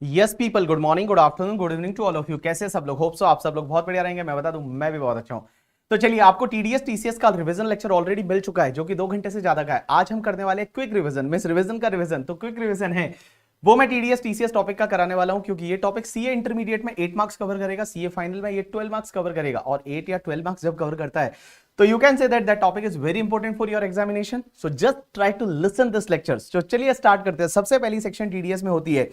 Yes people, good morning, good afternoon, good evening to all of you. कैसे सब लोग? Hope so आप सब लोग बहुत बढ़िया रहेंगे। मैं बता दूं, मैं भी बहुत अच्छा हूं। तो चलिए, आपको टीडीएस टीसीएस का रिवीजन लेक्चर ऑलरेडी मिल चुका है, जो कि 2 घंटे से ज्यादा का है। आज हम करने वाले क्विक रिवीजन, मिस रिवीजन का रिवीजन। तो क्विक रिवीजन है वो मैं टीडीएस टीसीएस टॉपिक का कराने वाला हूं, क्योंकि ये टॉपिक सीए इंटरमीडिएट में 8 मार्क्स कवर करेगा, सीए फाइनल में ये 12 मार्क्स कवर करेगा। और 8 या 12 मार्क्स जब कवर करता है तो you can say that that topic is very important for your examination. So just try to listen this lectures. तो चलिए स्टार्ट करते हैं। सबसे पहली सेक्शन टीडीएस में होती है,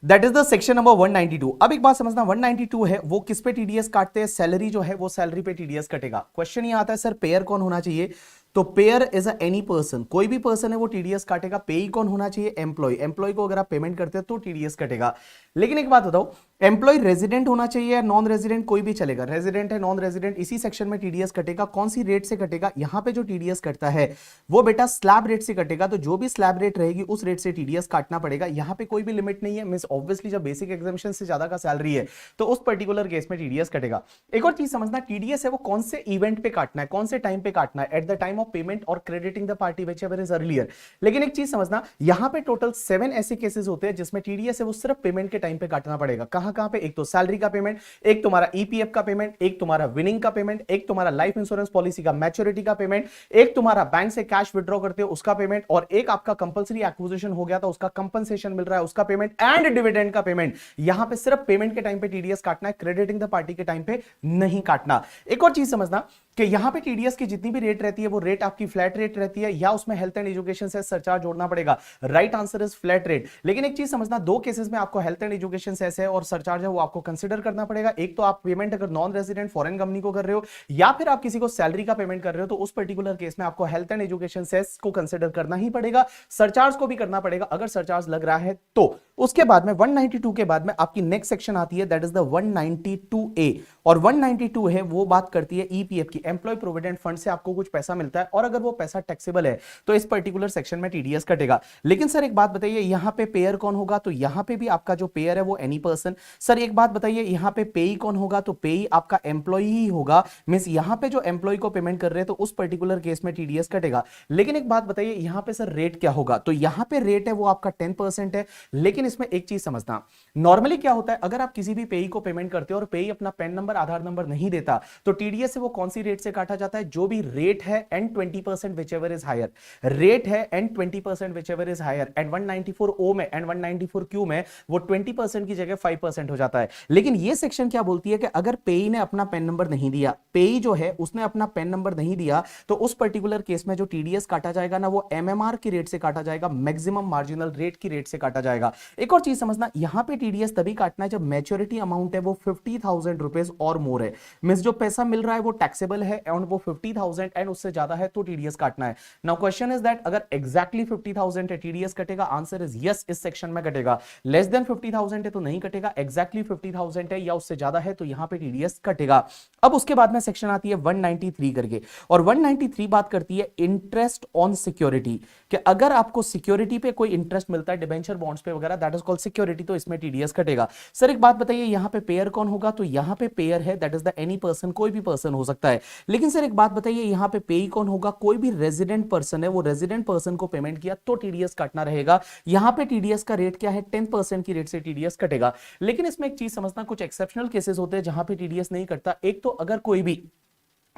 that is the section number 192। अब एक बात समझना, 192 है वो किस पे टीडीएस काटते हैं? सैलरी जो है वो सैलरी पे टीडीएस कटेगा। क्वेश्चन ये आता है, सर पेयर कौन होना चाहिए? तो pair is a any person, कोई भी पर्सन है वो टीडीएस काटेगा। पेई कौन होना चाहिए? एम्प्लॉय। एम्प्लॉय को अगर आप पेमेंट करते हैं तो टीडीएस कटेगा। लेकिन एक बात बताओ, एम्प्लॉय रेजिडेंट होना चाहिए या नॉन रेजिडेंट? कोई भी चलेगा, रेजिडेंट है नॉन रेजिडेंट, इसी सेक्शन में टीडीएस कटेगा। कौन सी रेट से कटेगा? यहां पे जो टीडीएस कटता है वो बेटा स्लैब रेट से कटेगा। तो जो भी स्लैब रेट रहेगी उस रेट से टीडीएस काटना पड़ेगा। यहां पे कोई भी लिमिट नहीं है। मींस ऑब्वियसली जब बेसिक एग्जामिनेशन से ज्यादा का सैलरी है तो उस पर्टिकुलर केस में टीडीएस कटेगा। एक और चीज समझना, टीडीएस है वो कौन से इवेंट पे काटना है, कौन से टाइम पे काटना है? At the time of payment और crediting the party whichever is earlier. लेकिन एक चीज समझना, यहां पे टोटल 7 ऐसे केसेस होते हैं जिसमें टीडीएस है वो सिर्फ पेमेंट के टाइम पे काटना पड़ेगा। कहां पे? एक तो सैलरी का पेमेंट, एक तुम्हारा ईपीएफ का पेमेंट, एक तुम्हारा विनिंग का पेमेंट, एक तुम्हारा लाइफ इंश्योरेंस पॉलिसी का मैच्योरिटी का पेमेंट, एक तुम्हारा बैंक से कैश विड्रॉ करते हो उसका पेमेंट, और एक आपका कंपलसरी एक्विजिशन हो गया था उसका कंपनसेशन मिल रहा है उसका पेमेंट, एंड डिविडेंड का पेमेंट। यहां पे सिर्फ पेमेंट के टाइम पे टीडीएस काटना है, क्रेडिटिंग द पार्टी के टाइम पे नहीं काटना। एक और चीज समझना कि यहां पे टीडीएस की जितनी भी रेट रहती है वो रेट आपकी फ्लैट रेट रहती है, या उसमें हेल्थ एंड एजुकेशन से सरचार्ज जोड़ना पड़ेगा। Right answer is flat rate. लेकिन एक चीज समझना, दो केसेस में आपको हेल्थ एंड एजुकेशन सेस है और सरचार्ज है वो आपको कंसीडर करना पड़ेगा। एक तो आप पेमेंट अगर नॉन रेजिडेंट फॉरेन कंपनी को कर रहे हो, या फिर आप किसी को सैलरी का पेमेंट कर रहे हो, तो उस पर्टिकुलर केस में आपको हेल्थ एंड एजुकेशन सेस को कंसीडर करना ही पड़ेगा, सरचार्ज को भी करना पड़ेगा अगर सरचार्ज लग रहा है तो। उसके बाद में 192 के बाद में आपकी नेक्स्ट सेक्शन आती है, दैट इज द 192A। और 192 है वो बात करती है ईपीएफ की, एम्प्लॉय प्रोविडेंट फंड से आपको कुछ पैसा मिलता है और अगर वो पैसा टैक्सेबल है तो इस पर्टिकुलर सेक्शन में टीडीएस कटेगा। लेकिन सर एक बात बताइए, यहां पे पेयर कौन होगा? तो यहां पे भी आपका जो पेयर है वो एनी पर्सन। सर एक बात बताइए, यहां पे पेई कौन होगा? तो पेई आपका एम्प्लॉय ही होगा। मींस यहां पे जो एम्प्लॉय को पेमेंट कर रहे हैं तो उस पर्टिकुलर केस में टीडीएस कटेगा। लेकिन एक बात बताइए, यहां पे सर रेट क्या होगा? तो यहां पे रेट है वो आपका 10% है। लेकिन इसमें एक चीज समझना, नॉर्मली क्या होता है, अगर आप किसी भी पेई को पेमेंट करते हो और पेई अपना पैन नंबर आधार नंबर नहीं देता तो टीडीएस से वो कौन सी रेट से काटा जाता है? जो भी रेट है and 20% whichever is higher. Rate है and 20% whichever is higher. And 194O में एंड 194Q में वो 20% की जगह 5% हो जाता है। लेकिन ये सेक्शन क्या बोलती है कि अगर पेई ने अपना पैन नंबर नहीं दिया, पेई जो है उसने अपना पैन नंबर नहीं दिया, तो उस पर्टिकुलर केस में जो टीडीएस काटा जाएगा ना वो एमएमआर की रेट से काटा जाएगा, मैक्सिमम मार्जिनल रेट की रेट से काटा जाएगा। एक और चीज समझना, यहां पे टीडीएस तभी काटना है जब मैच्योरिटी अमाउंट है वो 50,000 रुपीज और मोर है। मींस जो पैसा मिल रहा है वो टैक्सेबल है एंड वो 50,000 एंड उससे ज्यादा है तो टीडीएस काटना है। नाउ क्वेश्चन इज दैट अगर एग्जैक्टली 50,000 है टीडीएस कटेगा? आंसर इज यस, इस सेक्शन में कटेगा। लेस देन 50,000 है तो नहीं कटेगा, एग्जैक्टली 50,000 है या उससे ज्यादा है तो यहां पे टीडीएस कटेगा। अब उसके बाद में सेक्शन आती है 193 करके, और 193 बात करती है इंटरेस्ट ऑन सिक्योरिटी, कि अगर आपको सिक्योरिटी पे कोई इंटरेस्ट मिलता है डिबेंचर बॉन्ड्स पे वगैरह, दैट इज कॉल्ड सिक्योरिटी, तो इसमें टीडीएस कटेगा। सर एक बात बताइए, यहां पे पेयर कौन होगा? तो यहां पे पेयर है that is the any person, कोई भी पर्सन हो सकता है। लेकिन सर एक बात बताइए, यहां पे पेई कौन होगा? कोई भी रेजिडेंट पर्सन है, वो रेजिडेंट पर्सन को पेमेंट किया तो टीडीएस काटना रहेगा। यहां पे टीडीएस का रेट क्या है? 10% की रेट से टीडीएस कटेगा। लेकिन इसमें एक चीज समझना, कुछ एक्सेप्शनल केसेस होते हैं जहां पे टीडीएस नहीं कटता। एक तो अगर कोई भी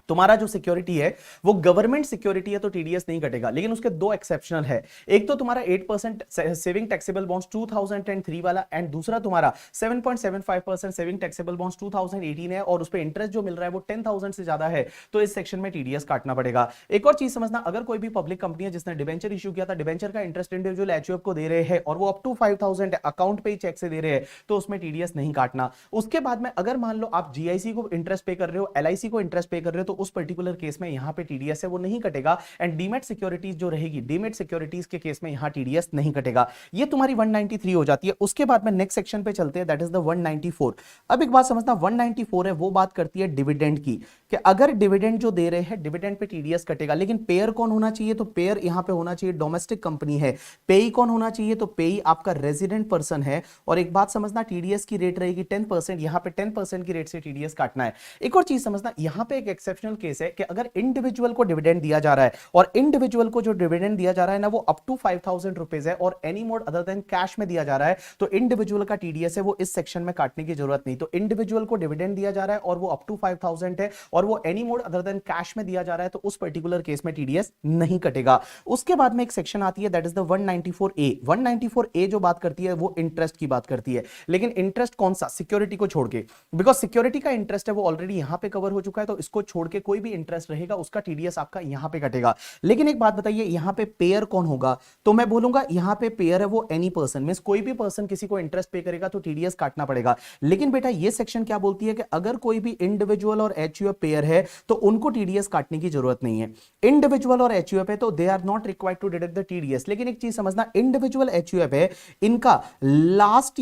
तुम्हारा जो सिक्योरिटी है वो गवर्नमेंट सिक्योरिटी है तो टीडीएस नहीं कटेगा। लेकिन उसके दो एक्सेप्शनल है, एक तो तुम्हारा 8% सेविंग टैक्सेबल बॉन्ड्स 2003 वाला, एंड दूसरा तुम्हारा 7.75% सेविंग टैक्सेबल बॉन्ड्स 2018 है और उस पर इंटरेस्ट जो मिल रहा है वो 10,000 से ज्यादा है तो इस सेक्शन में टीडीएस काटना पड़ेगा। एक और चीज समझना, अगर कोई भी पब्लिक कंपनी है जिसने डिबेंचर इशू किया था, डिबेंचर का इंटरेस्ट इंडिविजुअल एचयूएफ को दे रहे हैं और वो अप टू 5,000 अकाउंट पे ही चेक से दे रहे हैं तो उसमें टीडीएस नहीं काटना। उसके बाद में अगर मान लो आप जीआईसी को इंटरेस्ट पे कर रहे हो, एलआईसी को इंटरेस्ट पे कर रहे हो, तो उस पर्टिकुलर केस में यहां पे टीडीएस है वो नहीं कटेगा। एंड डीमेट सिक्योरिटीज जो रहेगी, डीमेट सिक्योरिटीज के केस में यहां टीडीएस नहीं कटेगा। ये तुम्हारी 193 हो जाती है। उसके बाद में नेक्स्ट सेक्शन पे चलते हैं, दैट इज द 194। अब एक बात समझना, 194 है वो बात करती है डिविडेंड की, कि अगर डिविडेंड जो दे रहे हैं डिविडेंड पे टीडीएस कटेगा, लेकिन पेयर कौन होना चाहिए, तो पेयर यहां पे होना चाहिए डोमेस्टिक कंपनी है। पेई कौन होना चाहिए, तो पेई आपका रेजिडेंट पर्सन है। और एक बात समझना, टीडीएस की रेट रहेगी 10%, यहां पे 10% की रेट से टीडीएस काटना है। एक और चीज समझना, यहां पे एक एक्सेप्शनल केस है कि अगर इंडिविजुअल को डिविडेंड दिया जा रहा है, और इंडिविजुअल को जो डिविडेंड दिया जा रहा है ना वो अप टू 5,000 रुपीज है, और any mode other than cash में दिया जा रहा है, तो इंडिविजुअल का टीडीएस है वो इस सेक्शन में काटने की जरूरत नहीं। तो इंडिविजुअल को डिविडेंड दिया जा रहा है और वो अप टू 5,000 है, और वो any mode other than cash में दिया जा रहा है, तो उस पर्टिकुलर केस में टीडीएस नहीं कटेगा। उसके बाद में एक सेक्शन आती है that is the 194A। 194A जो बात करती है वो इंटरेस्ट की बात करती है, लेकिन इंटरेस्ट कौन सा, सिक्योरिटी को छोड़ के, बिकॉज सिक्योरिटी का इंटरेस्ट है वो ऑलरेडी यहां पे कवर हो चुका है, तो इसको छोड़ के कोई भी इंटरेस्ट रहेगा उसका टीडीएस आपका यहां पे कटेगा। लेकिन एक बात बताइए, यहां पे पेयर कौन होगा, तो मैं बोलूंगा यहां पे पेयर है वो एनी पर्सन, मींस कोई भी पर्सन किसी को इंटरेस्ट पे करेगा तो टीडीएस काटना पड़ेगा। लेकिन बेटा ये सेक्शन क्या बोलती है कि अगर कोई भी इंडिविजुअल और एचयूएफ पेयर है तो उनको टीडीएस काटने की जरूरत नहीं है। इंडिविजुअल और एचयूएफ है तो they are not required to deduct the TDS. लेकिन एक चीज समझना, इंडिविजुअल एचयूएफ है, इनका लास्ट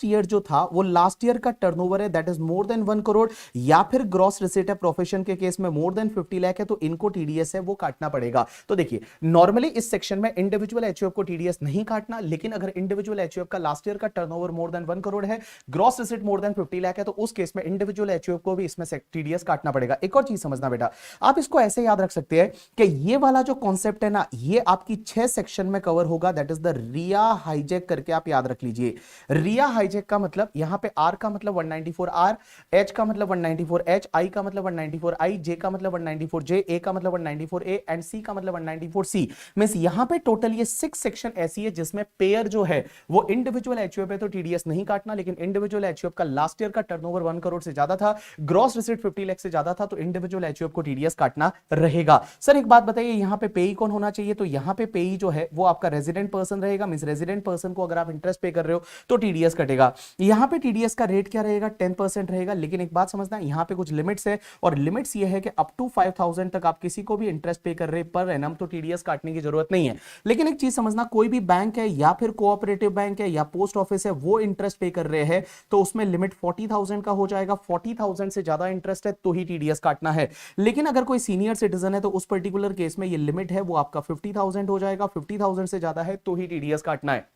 ईयर जो था वो लास्ट ईयर का टर्नओवर है that is more than 1 crore, या फिर ग्रॉस रिसीट है प्रोफेशन के केस में मोर देन 50 लाख है, तो इनको टीडीएस है वो काटना पड़ेगा। तो देखिए नॉर्मली इस सेक्शन में इंडिविजुअल एचयूएफ को टीडीएस नहीं काटना, लेकिन अगर इंडिविजुअल एचयूएफ का लास्ट ईयर का टर्नओवर मोर देन 1 करोड़ है, gross receipt more than 50 lakh है, तो उस केस में इंडिविजुअल एचयूएफ को भी इसमें टीडीएस काटना पड़ेगा। एक और चीज समझना बेटा, आप इसको ऐसे याद रख सकते हैं कि ये वाला जो कॉन्सेप्ट है ना ये आपकी 6 सेक्शन में कवर होगा, दैट इज द रिया हाईजैक करके आप याद रख लीजिए। रिया हाईजैक का मतलब यहां पे आर का मतलब 194 आर, एच का मतलब 194 एच, आई का मतलब 194 आई, जे का मतलब 194 जे, ए का मतलब 194 ए एंड सी का मतलब 194 सी। मींस यहां पे टोटल ये 6 सेक्शन ऐसी है जिसमें पेयर जो है वो इंडिविजुअल एचयूएफ है तो टीडीएस नहीं काटना, लेकिन इंडिविजुअल एचयूएफ का लास्ट ईयर का टर्नओवर 1 करोड़ से ज्यादा था, ग्रॉस रिसीट 50 लाख से ज्यादा था, तो इंडिविजुअल एचयूएफ को टीडीएस काटना रहेगा। सर एक बात बताइए, यहां पे पेई कौन होना चाहिए, तो यहां पे पेई जो है वो आपका रेजिडेंट पर्सन रहेगा। मींस रेजिडेंट पर्सन को अगर आप इंटरेस्ट पे कर रहे हो तो टीडीएस कटेगा। यहां पे टीडीएस का रेट क्या रहेगा, 10% रहेगा। लेकिन एक बात समझना, यहां पे कुछ लिमिट्स है, और लिमिट्स ये है कि अप टू 5,000 तक आप किसी को भी इंटरेस्ट पे कर रहे पर एनम तो टीडीएस काटने की जरूरत नहीं है। लेकिन एक चीज समझना, कोई भी बैंक है या फिर कोऑपरेटिव बैंक है या पोस्ट ऑफिस है वो इंटरेस्ट पे कर रहे हैं तो उसमें लिमिट 40,000 का हो जाएगा। 40,000 से ज्यादा इंटरेस्ट है तो ही टीडीएस काटना है। लेकिन अगर कोई सीनियर सिटीजन है तो उस पर्टिकुलर केस में ये लिमिट है वो आपका 50,000 हो जाएगा। 50,000 से ज्यादा है तो ही टीडीएस काटना है।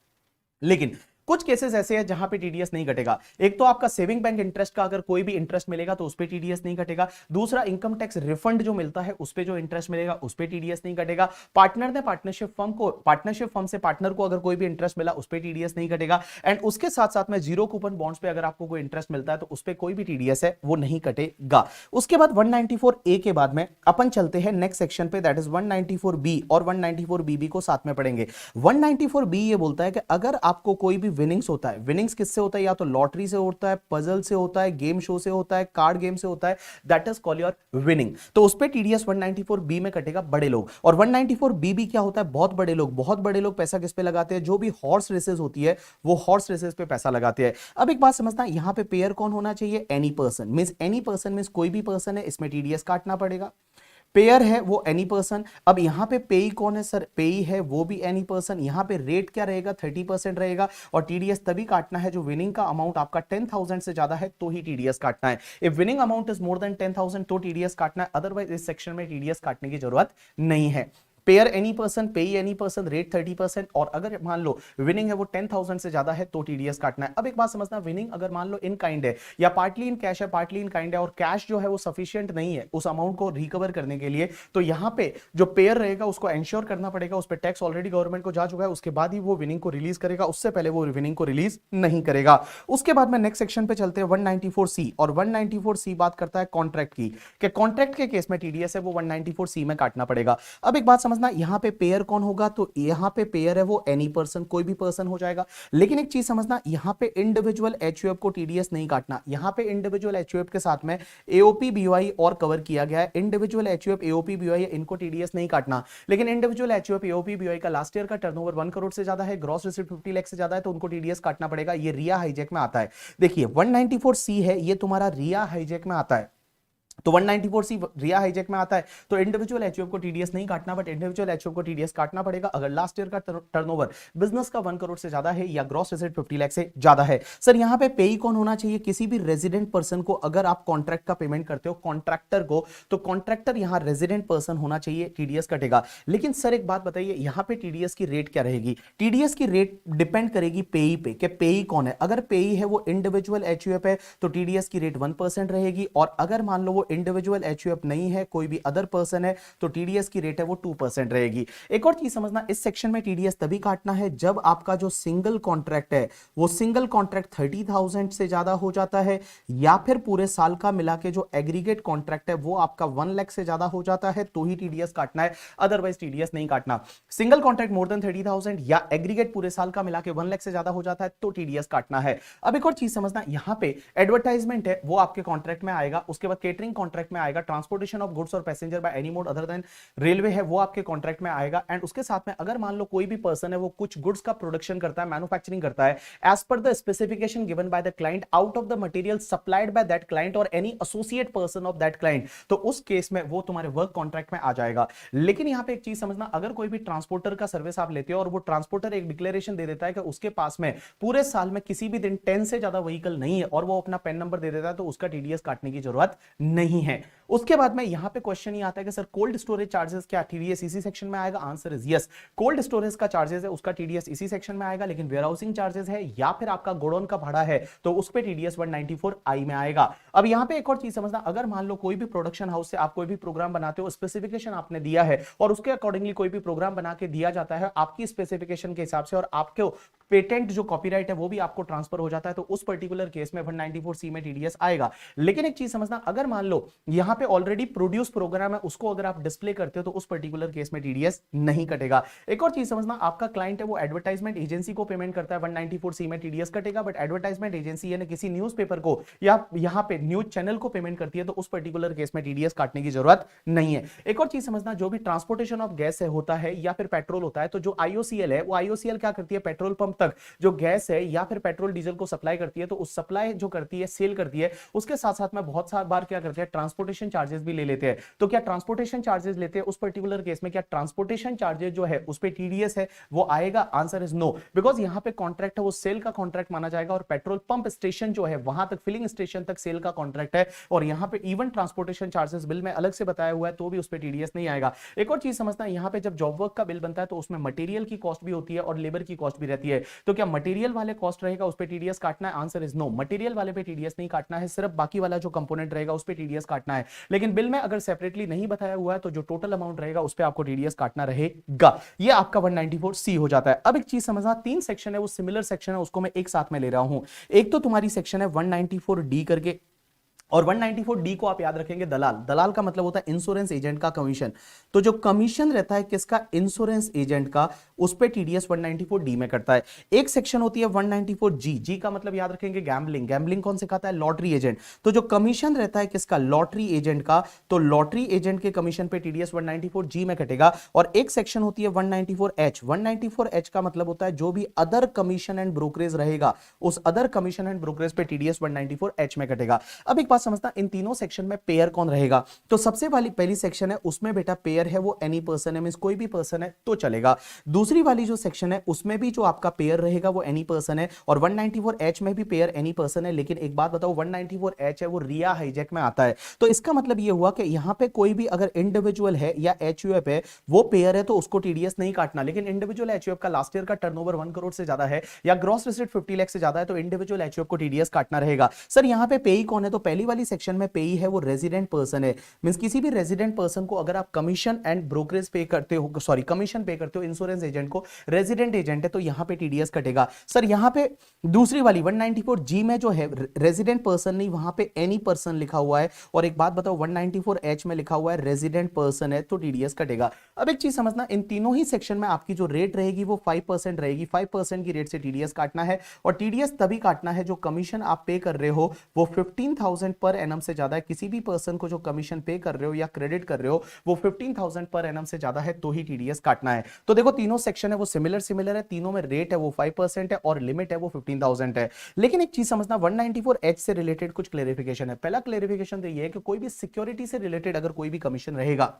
लेकिन कुछ केसेस ऐसे हैं जहां पे टीडीएस नहीं कटेगा। एक तो आपका सेविंग बैंक इंटरेस्ट का अगर कोई भी इंटरेस्ट मिलेगा तो उस पे टीडीएस नहीं कटेगा। दूसरा इनकम टैक्स रिफंड जो मिलता है उस पे जो इंटरेस्ट मिलेगा उस पे टीडीएस नहीं कटेगा। पार्टनर ने पार्टनरशिप फर्म से पार्टनर को अगर कोई भी इंटरेस्ट मिला उस पे टीडीएस नहीं कटेगा। एंड उसके साथ साथ में जीरो कूपन बॉन्ड्स पे अगर आपको कोई इंटरेस्ट मिलता है तो उस पे कोई भी टीडीएस है वो नहीं कटेगा। उसके बाद 194A के बाद में अपन चलते हैं नेक्स्ट सेक्शन पे, दैट इज 194B, और 194BB को साथ में पढ़ेंगे। 194B ये बोलता है कि अगर आपको कोई भी विनिंग्स होता है, विनिंग्स किससे होता है, या तो लॉटरी से होता है, पजल से होता है, गेम शो से होता है, कार्ड गेम से होता है, that is call your winning, तो उस पे टीडीएस 194B में कटेगा बड़े लोग। और 194BB क्या होता है, बहुत बड़े लोग पैसा किस पे लगाते हैं, जो भी हॉर्स रेसेस होती है वो हॉर्स रेसेस पे पैसा लगाते हैं। अब एक बात समझना, यहां पे पेयर कौन होना चाहिए, any person. Means any person means कोई भी पर्सन है, इसमें टीडीएस काटना पड़ेगा। पेयर है वो एनी पर्सन। अब यहां पे पेई कौन है सर, पेई है वो भी एनी पर्सन। यहां पे रेट क्या रहेगा, 30% रहेगा, और टीडीएस तभी काटना है जो विनिंग का अमाउंट आपका 10,000 से ज्यादा है तो ही टीडीएस काटना है। If winning amount is more than 10,000 तो टीडीएस काटना है, अदरवाइज इस सेक्शन में टीडीएस काटने की जरूरत नहीं है। पेयर एनी पर्सन, पेई एनी पर्सन, रेट 30%, और अगर मान लो विनिंग है वो 10,000 से ज्यादा है तो टीडीएस काटना है। अब एक बात समझना, विनिंग अगर मान लो इन काइंड है या पार्टली इन कैश है, पार्टली इन काइंड है, और कैश जो है वो सफिशिएंट नहीं है उस अमाउंट को रिकवर करने के लिए, तो यहां पे जो पेयर रहेगा उसको एंश्योर करना पड़ेगा, उस पर टैक्स ऑलरेडी गवर्नमेंट को जा चुका है, उसके बाद ही वो विनिंग को रिलीज करेगा, उससे पहले वो विनिंग को रिलीज नहीं करेगा। उसके बाद में नेक्स्ट सेक्शन पे चलते हैं 194C, और 194C बात करता है कॉन्ट्रैक्ट की, कि कॉन्ट्रैक्ट के केस में टीडीएस है वो 194C में काटना पड़ेगा। अब एक बात समझना, यहां पे पेयर कौन होगा, तो यहां पे पेयर है वो एनी पर्सन, कोई भी पर्सन हो जाएगा। लेकिन एक चीज समझना, यहां पे इंडिविजुअल एचयूएफ को टीडीएस नहीं काटना। यहां पे इंडिविजुअल एचयूएफ के साथ में एओपी बीवाई और कवर किया गया है। इंडिविजुअल एचयूएफ एओपी बीवाई इनको टीडीएस नहीं काटना, लेकिन इंडिविजुअल एचयूएफ एओपी बीवाई का लास्ट ईयर का टर्नओवर 1 करोड़ से ज्यादा है, ग्रॉस रिसीट 50 लाख से ज्यादा है, तो उनको टीडीएस काटना पड़ेगा। ये रिया हाईजैक में आता है। देखिए 194C है, ये तुम्हारा रिया हाईजैक में आता है। तो 194C रिया हाईजेक में आता है, तो इंडिविजुअल एचयूएफ को टीडीएस नहीं काटना, बट इंडिविजुअल एचयूएफ को टीडीएस काटना पड़ेगा अगर लास्ट ईयर का टर्नओवर बिजनेस का 1 करोड़ से ज्यादा है या ग्रॉस एसेट 50 लाख से ज्यादा है। सर यहां पे पेई कौन होना चाहिए? किसी भी रेजिडेंट पर्सन को अगर आप कॉन्ट्रैक्ट का पेमेंट करते हो कॉन्ट्रैक्टर को, तो कॉन्ट्रैक्टर यहां रेजिडेंट पर्सन होना चाहिए, टीडीएस कटेगा। लेकिन सर एक बात बताइए, यहां पे टीडीएस की रेट क्या रहेगी? टीडीएस की रेट डिपेंड करेगी पेई पे, कि पेई कौन है। अगर पेई है वो इंडिविजुअल एचयूएफ है तो टीडीएस की रेट 1% रहेगी, और अगर मान लो वो इंडिविजुअल एचयूएफ नहीं है, कोई भी अदर पर्सन है, तो टीडीएस की रेट है वो 2% रहेगी। एक और चीज समझना, इस सेक्शन में टीडीएस तभी काटना है जब आपका जो सिंगल कॉन्ट्रैक्ट है वो सिंगल कॉन्ट्रैक्ट 30,000 से ज्यादा हो जाता है, या फिर पूरे साल का मिला के जो एग्रीगेट कॉन्ट्रैक्ट है वो आपका 1 लाख से ज्यादा हो जाता है, तो ही टीडीएस काटना है, अदरवाइज टीडीएस नहीं काटना। सिंगल कॉन्ट्रैक्ट मोर देन 30,000 या एग्रीगेट पूरे साल का मिला के 1 लाख से ज्यादा हो जाता है तो टीडीएस काटना है। अब एक और चीज समझना, यहां पे एडवर्टाइजमेंट है वो आपके कॉन्ट्रैक्ट में आएगा, उसके बाद केटरिंग कॉन्ट्रैक्ट में आएगा, ट्रांसपोर्टेशन ऑफ गुड्स और passenger by any mode other than railway है वो आपके कॉन्ट्रैक्ट में आएगा। एंड उसके साथ में अगर मान लो कोई भी पर्सन है वो कुछ गुड्स का प्रोडक्शन करता है, मैन्युफैक्चरिंग करता है as per the specification given by the client out of the material supplied by that client और any associate person of that client, तो उस केस में वो तुम्हारे वर्क कॉन्ट्रैक्ट में आ जाएगा। लेकिन यहां पे एक चीज समझना, अगर कोई भी ट्रांसपोर्टर का सर्विस आप लेते हो और वो ट्रांसपोर्टर एक डिक्लेरेशन दे देता है कि उसके पास में पूरे साल में किसी भी दिन 10 से ज्यादा व्हीकल नहीं है और वो अपना पेन नंबर दे देता है, तो उसका टीडीएस काटने की जरूरत नहीं है। उसके बाद में यहां पे क्वेश्चन ये आता है कि सर कोल्ड स्टोरेज चार्जेस क्या टीडीएस इसी सेक्शन में आएगा? Answer is yes, cold storage का चार्जेस है उसका टीडीएस इसी सेक्शन में आएगा, लेकिन वेयरहाउसिंग चार्जेस है या फिर आपका गोडाउन का भाड़ा है तो उस पे टीडीएस 194 में आएगा। अब यहां पे एक और चीज समझना, अगर मान लो कोई भी प्रोडक्शन हाउस से आप कोई भी प्रोग्राम बनाते हो, स्पेसिफिकेशन आपने दिया है और उसके अकॉर्डिंगली कोई भी प्रोग्राम बना के दिया जाता है आपकी स्पेसिफिकेशन के हिसाब से, और आपके पेटेंट जो कॉपीराइट है वो भी आपको ट्रांसफर हो जाता है, तो उस पर्टिकुलर केस में 194C में टीडीएस आएगा। लेकिन एक चीज समझना, अगर मान लो यहां पे ऑलरेडी प्रोड्यूस प्रोग्राम है उसको अगर आप डिस्प्ले करते हो तो उस पर्टिकुलर केस में टीडीएस नहीं कटेगा। एक और चीज समझना, आपका क्लाइंट है वो एडवर्टाइजमेंट एजेंसी को पेमेंट करता है 194C में टीडीएस कटेगा, बट एडवर्टाइजमेंट एजेंसी यानी किसी न्यूज़पेपर को या यहां पे न्यूज चैनल को पेमेंट करती है तो उस पर्टिकुलर केस में टीडीएस काटने की जरूरत नहीं है। एक और चीज समझना, जो भी ट्रांसपोर्टेशन ऑफ गैस होता है या फिर पेट्रोल होता है, तो जो आईओसीएल है वो आईओसीएल क्या करती है, पेट्रोल पंप तक जो गैस है या फिर पेट्रोल डीजल को सप्लाई करती है, तो उस सप्लाई जो करती है सेल करती है, उसके साथ साथ में बहुत सारी बार क्या करते हैं ट्रांसपोर्टेशन चार्जेस भी ले लेते हैं। तो क्या ट्रांसपोर्टेशन चार्जेस लेते हैं उस पर्टिकुलर केस में, क्या ट्रांसपोर्टेशन चार्जेस जो है उस पे टीडीएस है वो आएगा? आंसर इज नो, बिकॉज यहां पे कॉन्ट्रैक्ट है वो सेल का कॉन्ट्रैक्ट माना जाएगा, और पेट्रोल पंप स्टेशन जो है वहां तक फिलिंग स्टेशन तक सेल का कॉन्ट्रैक्ट है, और यहां पे इवन ट्रांसपोर्टेशन चार्जेस बिल में अलग से बताया हुआ है तो भी उस पे टीडीएस नहीं आएगा। एक और चीज समझना, यहां पे जब जॉब वर्क का बिल बनता है तो उसमें मटेरियल की कॉस्ट भी होती है और लेबर की कॉस्ट भी रहती है, तो क्या मटेरियल वाले कॉस्ट रहेगा उस पे टीडीएस काटना है? आंसर इज नो, मटेरियल वाले पे टीडीएस नहीं काटना है, सिर्फ बाकी वाला जो कंपोनेंट रहेगा उस पे टीडीएस काटना है। लेकिन बिल में अगर सेपरेटली नहीं बताया हुआ है तो जो टोटल अमाउंट रहेगा उस पे आपको टीडीएस काटना रहेगा। ये आपका 194C हो जाता है। अब एक चीज समझना, 3 सेक्शन है वो सिमिलर सेक्शन है, उसको मैं एक साथ में ले रहा हूं। एक तो तुम्हारी सेक्शन है 194D करके, और 194D को आप याद रखेंगे दलाल। दलाल का मतलब होता है इंश्योरेंस एजेंट का कमीशन, तो जो कमीशन रहता है किसका, इंश्योरेंस एजेंट का, उस पे टीडीएस 194D में करता है। एक सेक्शन होती है 194G, जी का मतलब याद रखेंगे गैम्बलिंग। गैम्बलिंग कौन सिखाता है, लॉटरी एजेंट, तो जो कमीशन रहता है किसका, लॉटरी एजेंट का, तो लॉटरी एजेंट के कमीशन पे टीडीएस 194G में कटेगा। और एक सेक्शन होती है 194H। 194H का मतलब होता है जो भी अदर कमीशन एंड ब्रोकरेज रहेगा उस other commission and brokerage pay TDS 194H में कटेगा। अब एक समझना, इन तीनों सेक्शन में पेयर कौन रहेगा, तो सबसे वाली पहली सेक्शन है उसमें बेटा पेयर है वो एनी पर्सन है, मींस कोई भी पर्सन है तो चलेगा। दूसरी वाली जो सेक्शन है उसमें भी जो आपका पेयर रहेगा वो एनी पर्सन है, और 194H में भी पेयर एनी पर्सन है। लेकिन एक बात बताओ, 194H है वो रिया हाईजैक में आता है, तो इसका मतलब ये हुआ कि यहां पे कोई भी अगर इंडिविजुअल है या एचयूएफ है वो पेयर है तो उसको टीडीएस नहीं काटना। लेकिन इंडिविजुअल एचयूएफ का लास्ट ईयर का टर्नओवर 1 करोड़ से ज्यादा है या ग्रॉस रिसीट 50 लाख से ज्यादा है तो इंडिविजुअल एचयूएफ को टीडीएस काटना रहेगा। सर यहां पे पेई कौन है, तो पहली वाली सेक्शन में पेई है वो रेजिडेंट पर्सन है, मींस किसी भी रेजिडेंट पर्सन को अगर आप कमीशन एंड ब्रोकरेज पे करते हो, सॉरी कमीशन पे करते हो इंश्योरेंस एजेंट को, रेजिडेंट एजेंट है तो यहां पे टीडीएस कटेगा। सर यहां पे दूसरी वाली 194G में जो है रेजिडेंट पर्सन नहीं, वहां पे एनी पर्सन लिखा हुआ है, और एक बात बताओ 194H में लिखा हुआ है रेजिडेंट पर्सन है तो टीडीएस कटेगा। अब एक चीज समझना, इन तीनों ही सेक्शन में आपकी जो रेट रहेगी वो 5% रहेगी, 5% की रेट से टीडीएस काटना है, और टीडीएस तभी काटना है जो कमीशन आप पे कर रहे हो वो 15,000 पर एनम से ज्यादा है। किसी भी पर्सन को जो कमीशन पे कर रहे हो या क्रेडिट कर रहे हो वो 15,000 पर एनम से ज्यादा है तो ही टीडीएस काटना है। तो देखो तीनों सेक्शन है वो सिमिलर है, तीनों में रेट है वो 5% है और लिमिट है वो 15,000 है। लेकिन एक चीज समझना, 194H से रिलेटेड कुछ क्लेरिफिकेशन है। पहला क्लेरिफिकेशन तो ये है कि कोई भी सिक्योरिटी से रिलेटेड अगर कोई भी कमीशन रहेगा,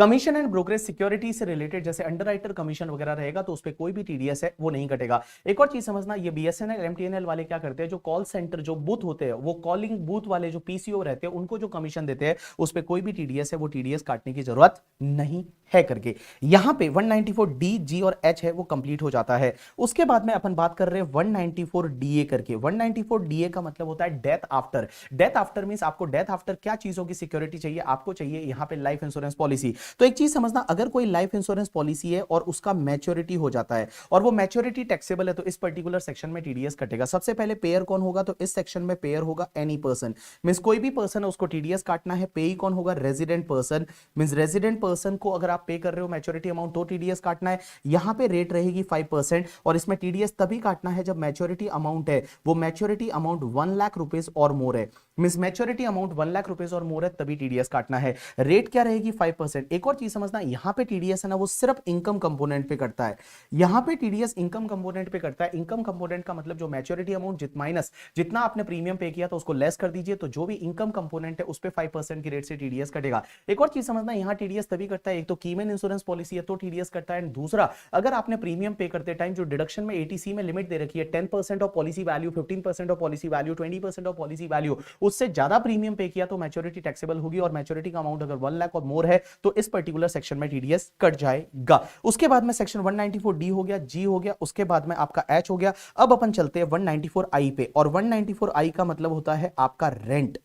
कमीशन एंड ब्रोकरेज सिक्योरिटी से रिलेटेड, जैसे अंडरराइटर कमीशन वगैरह रहेगा, तो उस पे कोई भी टीडीएस है वो नहीं कटेगा। एक और चीज समझना, ये बीएसएनएल एमटीएनएल वाले क्या करते हैं, जो कॉल सेंटर जो बूथ होते हैं, वो कॉलिंग बूथ वाले जो पीसीओ रहते हैं, उनको जो कमीशन देते हैं उस पे कोई भी टीडीएस है वो टीडीएस काटने की जरूरत नहीं है करके। यहां पे 194D, जी और एच है वो कंप्लीट हो जाता है। उसके बाद में अपन बात कर रहे हैं 194DA करके। 194DA का मतलब होता है death after. Death after means आपको डेथ आफ्टर क्या चीजों की सिक्योरिटी चाहिए, आपको चाहिए यहां पे लाइफ इंश्योरेंस पॉलिसी। तो एक चीज समझना, अगर कोई लाइफ इंश्योरेंस पॉलिसी है और उसका मैच्योरिटी हो जाता है और वो मैच्योरिटी टैक्सेबल है, तो इस पर्टिकुलर सेक्शन में टीडीएस कटेगा। सबसे पहले पेयर कौन होगा, तो इस सेक्शन में पेयर होगा एनी पर्सन, मींस कोई भी पर्सन है उसको टीडीएस काटना है। पेई कौन होगा, resident person, means resident person को अगर आप पे कर रहे हो मैच्योरिटी अमाउंट तो टीडीएस काटना है। यहां पे रेट रहेगी 5% और इसमें टीडीएस तभी काटना है जब मैच्योरिटी अमाउंट है वो मैच्योरिटी अमाउंट 1 लाख रुपीज और मोर है, means maturity amount 1 lakh rupees और मोर है तभी टीडीएस काटना है। रेट क्या रहेगी, 5%। एक और चीज समझना, यहां पे टीडीएस है ना वो सिर्फ इनकम कंपोनेंट पे करता है। यहां पे टीडीएस इनकम कंपोनेंट पे करता है। इनकम कंपोनेंट का मतलब जो मैच्योरिटी अमाउंट माइनस जितना आपने प्रीमियम पे किया तो उसको लेस कर दीजिए, तो जो भी इनकम कंपोनेंट है उस पे 5% की रेट से टीडीएस कटेगा। एक और चीज समझना, यहां टीडीएस तभी करता है, एक तो कीमैन इंश्योरेंस पॉलिसी है तो टीडीएस करता है, दूसरा अगर आपने प्रीमियम पे करते टाइम जो डिडक्शन में एटीसी में लिमिट दे रखी है 10% of policy value, 15% of policy value, 20% of policy value, उससे ज्यादा प्रीमियम पे किया तो मैच्योरिटी टैक्सेबल होगी और मैच्योरिटी का अमाउंट अगर 1 लाख और मोर है तो इस पर्टिकुलर सेक्शन में टीडीएस कट जाएगा। उसके बाद में सेक्शन 194D हो गया, जी हो गया, उसके बाद में आपका एच हो गया। अब अपन चलते हैं 194I पे, और 194I का मतलब होता है आपका रेंट,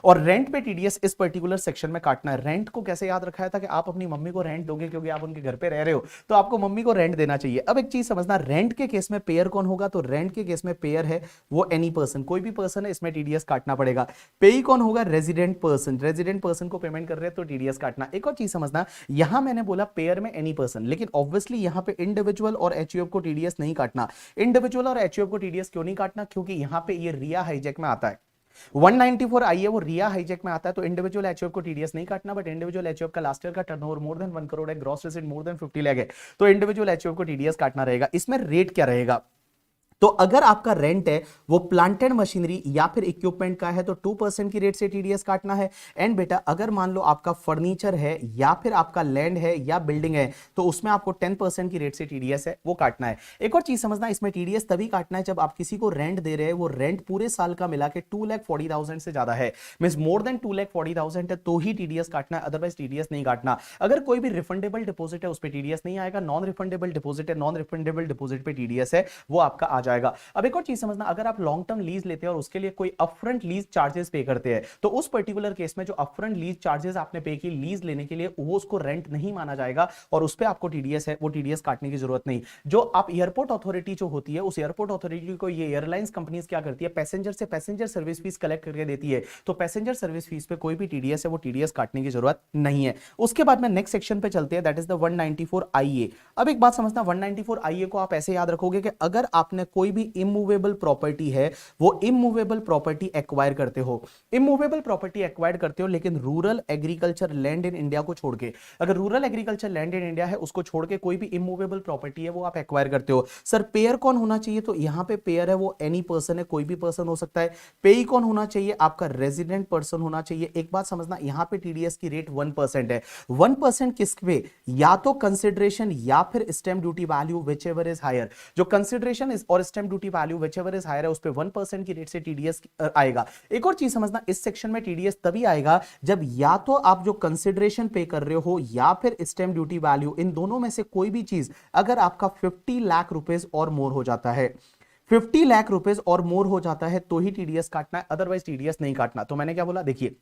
और रेंट पे टीडीएस इस पर्टिकुलर सेक्शन में काटना है। रेंट को कैसे याद रखा था कि आप अपनी मम्मी को रेंट दोगे क्योंकि आप उनके घर पे रह रहे हो तो आपको मम्मी को रेंट देना चाहिए। अब एक चीज समझना, रेंट के केस में पेयर कौन होगा, तो रेंट के केस में पेयर है वो एनी पर्सन, कोई भी पर्सन है, इसमें टीडीएस काटना पड़ेगा। पेई कौन होगा, रेजिडेंट पर्सन, रेजिडेंट पर्सन को पेमेंट कर रहे हैं तो टीडीएस काटना। एक और चीज समझना, यहां मैंने बोला पेयर में एनी पर्सन, लेकिन ऑब्वियसली यहां पे इंडिविजुअल और एचयूएफ को टीडीएस नहीं काटना। इंडिविजुअल और एचयूएफ को टीडीएस क्यों नहीं काटना, क्योंकि यहां पे ये रिया हाईजैक में आता है। 194 है वो रिया हाईजैक में आता है, तो इंडिविजुअल एचयूएफ को टीडीएस नहीं काटना, बट इंडिविजुअल एचयूएफ का लास्ट ईयर का टर्नओवर मोर देन 1 करोड़ है, gross receipt more than 50 lakh है, तो इंडिविजुअल एचयूएफ को टीडीएस काटना रहेगा। इसमें रेट क्या रहेगा, तो अगर आपका रेंट है वो प्लांटेड मशीनरी या फिर इक्विपमेंट का है तो 2% की रेट से टीडीएस काटना है। एंड बेटा अगर मान लो आपका फर्नीचर है या फिर आपका लैंड है या बिल्डिंग है तो उसमें आपको 10% की रेट से टीडीएस है वो काटना है। एक और चीज समझना, इसमें टीडीएस तभी काटना है जब आप किसी को रेंट दे रहे हैं, वो रेंट पूरे साल का मिला के 2,40,000 से ज्यादा है, मींस मोर देन 2,40,000 है तो ही टीडीएस काटना है, अदरवाइज टीडीएस नहीं काटना। अगर कोई भी रिफंडेबल डिपॉजिट है उस पर टीडीएस नहीं आएगा, नॉन रिफंडेबल डिपॉजिट है, नॉन रिफंडेबल डिपॉजिट पे टीडीएस है वो आपका आ जाएगा। अब एक और चीज समझना, अगर आप लॉन्ग टर्म लीज लेते हैं और उसके लिए कोई अपफ्रंट लीज चार्जेस पे करते हैं तो उस पर्टिकुलर केस में जो अपफ्रंट लीज चार्जेस आपने पे की लीज लेने के लिए वो उसको रेंट नहीं माना जाएगा और उस पे आपको टीडीएस है वो टीडीएस काटने की जरूरत नहीं। जो आप एयरपोर्ट अथॉरिटी जो होती है उस एयरपोर्ट अथॉरिटी को ये एयरलाइंस कंपनीज क्या करती है, पैसेंजर से पैसेंजर सर्विस फीस कलेक्ट करके देती है, तो पैसेंजर सर्विस फीस पे कोई भी टीडीएस है वो टीडीएस काटने की जरूरत नहीं है। उसके बाद में नेक्स्ट सेक्शन पे चलते हैं, दैट इज द 194IA। अब एक बात समझना, 194IA को आप ऐसे याद रखोगे कि अगर आपने कोई भी इमूवेबल प्रॉपर्टी है वो इमूवेबल प्रॉपर्टी एक्वायर करते हो, इमूवेबल प्रॉपर्टी एक्वायर करते हो लेकिन rural agriculture land in India को छोड़ के, अगर rural agriculture land in India है उसको छोड़ के कोई भी इमूवेबल प्रॉपर्टी है वो आप एक्वायर करते हो। सर पेयर कौन होना चाहिए, तो यहां पे पेयर है वो एनी पर्सन है, कोई भी पर्सन हो सकता है। पेई कौन होना चाहिए, आपका रेजिडेंट पर्सन होना चाहिए। एक बात समझना, यहां पे टीडीएस की रेट 1% है। 1% किस पे, या तो कंसिडरेशन या फिर stamp duty value whichever is higher. जो कंसिडरेशन इज और stamp duty value whichever is higher है उस पे 1% की रेट से टीडीएस आएगा। एक और चीज समझना, इस सेक्शन में टीडीएस तभी आएगा जब या तो आप जो कंसिडरेशन पे कर रहे हो या फिर स्टैंप ड्यूटी वैल्यू, इन दोनों में से कोई भी चीज अगर आपका 50 लाख रुपीस और मोर हो जाता है, 50 लाख रुपीस और मोर हो जाता है तो ही टीडीएस काटना है, अदरवाइज टीडीएस नहीं काटना। तो मैंने क्या बोला, देखिए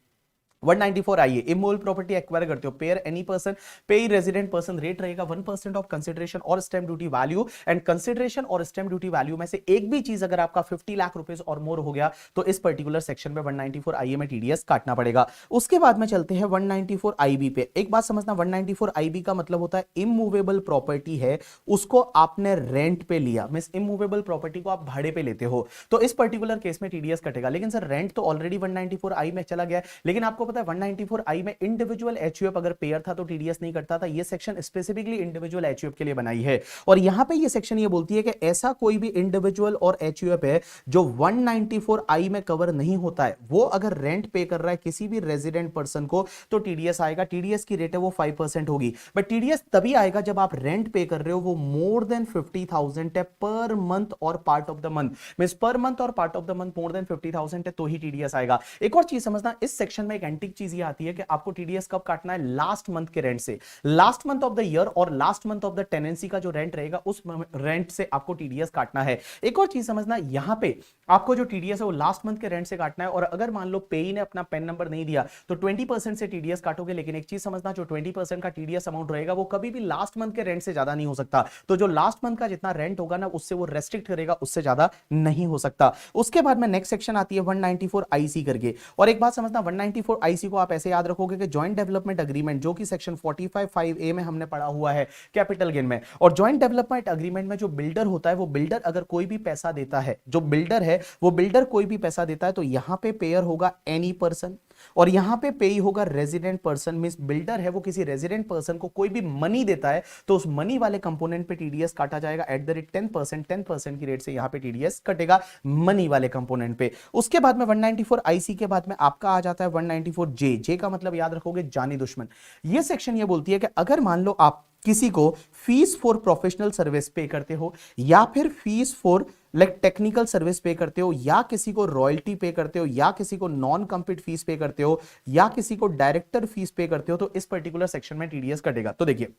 194 इमोल प्रॉपर्टी एक्वायर करते हो, पेयर एनी पर्सन, पेई रेजिडेंट पर्सन, रेट रहेगा 1% ऑफ कंसिडरेशन और stamp duty value. And consideration और स्टैंप ड्यूटी वैल्यू में से एक भी चीज अगर आपका 50 लाख रुपीस और मोर हो गया तो इस पर्टिकुलर सेक्शन में 194 में टीडीएस काटना पड़ेगा। उसके बाद में चलते हैं 194 पे। एक बात समझना, 194 का मतलब होता है इमूवेबल प्रॉपर्टी है उसको आपने रेंट पे लिया, मींस इमूवेबल प्रॉपर्टी को आप भाड़े पे लेते हो तो इस पर्टिकुलर केस में टीडीएस कटेगा। लेकिन सर रेंट तो ऑलरेडी 194 में चला गया है, लेकिन आपको पता है 194I में इंडिविजुअल एचयूएफ अगर पेयर था तो टीडीएस नहीं कटता था। ये सेक्शन स्पेसिफिकली इंडिविजुअल एचयूएफ के लिए बनाई है और यहां पे ये सेक्शन ये बोलती है कि ऐसा कोई भी इंडिविजुअल और एचयूएफ है जो 194I में कवर नहीं होता है, वो अगर रेंट पे कर रहा है किसी भी रेजिडेंट पर्सन को तो टीडीएस आएगा। टीडीएस की रेट है वो 5% होगी, बट टीडीएस तभी आएगा जब आप रेंट पे कर रहे हो वो मोर देन 50,000 है पर मंथ और part of the month. Means per month और part of the month more than 50,000 है तो ही टीडीएस आएगा। एक और चीज समझना, इस सेक्शन में एक एंटिक चीज ये आती है कि आपको टीडीएस कब काटना है, लास्ट मंथ के रेंट से। Last month of the year और last month of the tenancy का जो रेंट रहेगा उस रेंट से आपको टीडीएस काटना है। एक और चीज समझना, यहां पे आपको जो टीडीएस है वो लास्ट मंथ के रेंट से काटना है और अगर मान लो पेई ने अपना पेन नंबर नहीं दिया तो 20% से टीडीएस काटोगे। लेकिन एक चीज समझना, जो 20% का टीडीएस अमाउंट रहेगा वो कभी भी लास्ट मंथ के रेंट से ज्यादा नहीं हो सकता। तो जो लास्ट मंथ का जितना रेंट होगा ना उससे वो रेस्ट्रिक्ट करेगा, उससे ज्यादा नहीं हो सकता। उसके बाद में नेक्स्ट सेक्शन आती है 194IC करके। और एक बात समझना, 194IC को आप ऐसे याद रखोगे कि जॉइंट डेवलपमेंट अग्रीमेंट, जो कि सेक्शन 45(5)A में हमने पढ़ा हुआ है कैपिटल गेन में। और जॉइंट डेवलपमेंट अग्रीमेंट में जो बिल्डर होता है वो बिल्डर अगर कोई भी पैसा देता है, जो बिल्डर है वो बिल्डर कोई भी पैसा देता है तो यहां पे पेयर होगा एनी पर्सन और यहां पे पेई होगा रेजिडेंट पर्सन। मींस बिल्डर है वो किसी रेजिडेंट पर्सन को कोई भी मनी देता है तो उस मनी वाले कंपोनेंट पे टीडीएस काटा जाएगा एट द रेट 10% की रेट से यहां पे टीडीएस कटेगा मनी वाले कंपोनेंट पे। उसके बाद में 194IC के बाद में आपका आ जाता है 194J। जे का मतलब याद रखोगे जानी दुश्मन। ये सेक्शन ये बोलती है कि अगर मान लो आप किसी को फीस फॉर प्रोफेशनल सर्विस पे करते हो या फिर fees for like technical service पे करते हो या किसी को रॉयल्टी पे करते हो या किसी को नॉन कंप्लीट फीस पे करते हो या किसी को डायरेक्टर फीस पे करते हो तो इस पर्टिकुलर सेक्शन में टीडीएस कटेगा। तो देखिए,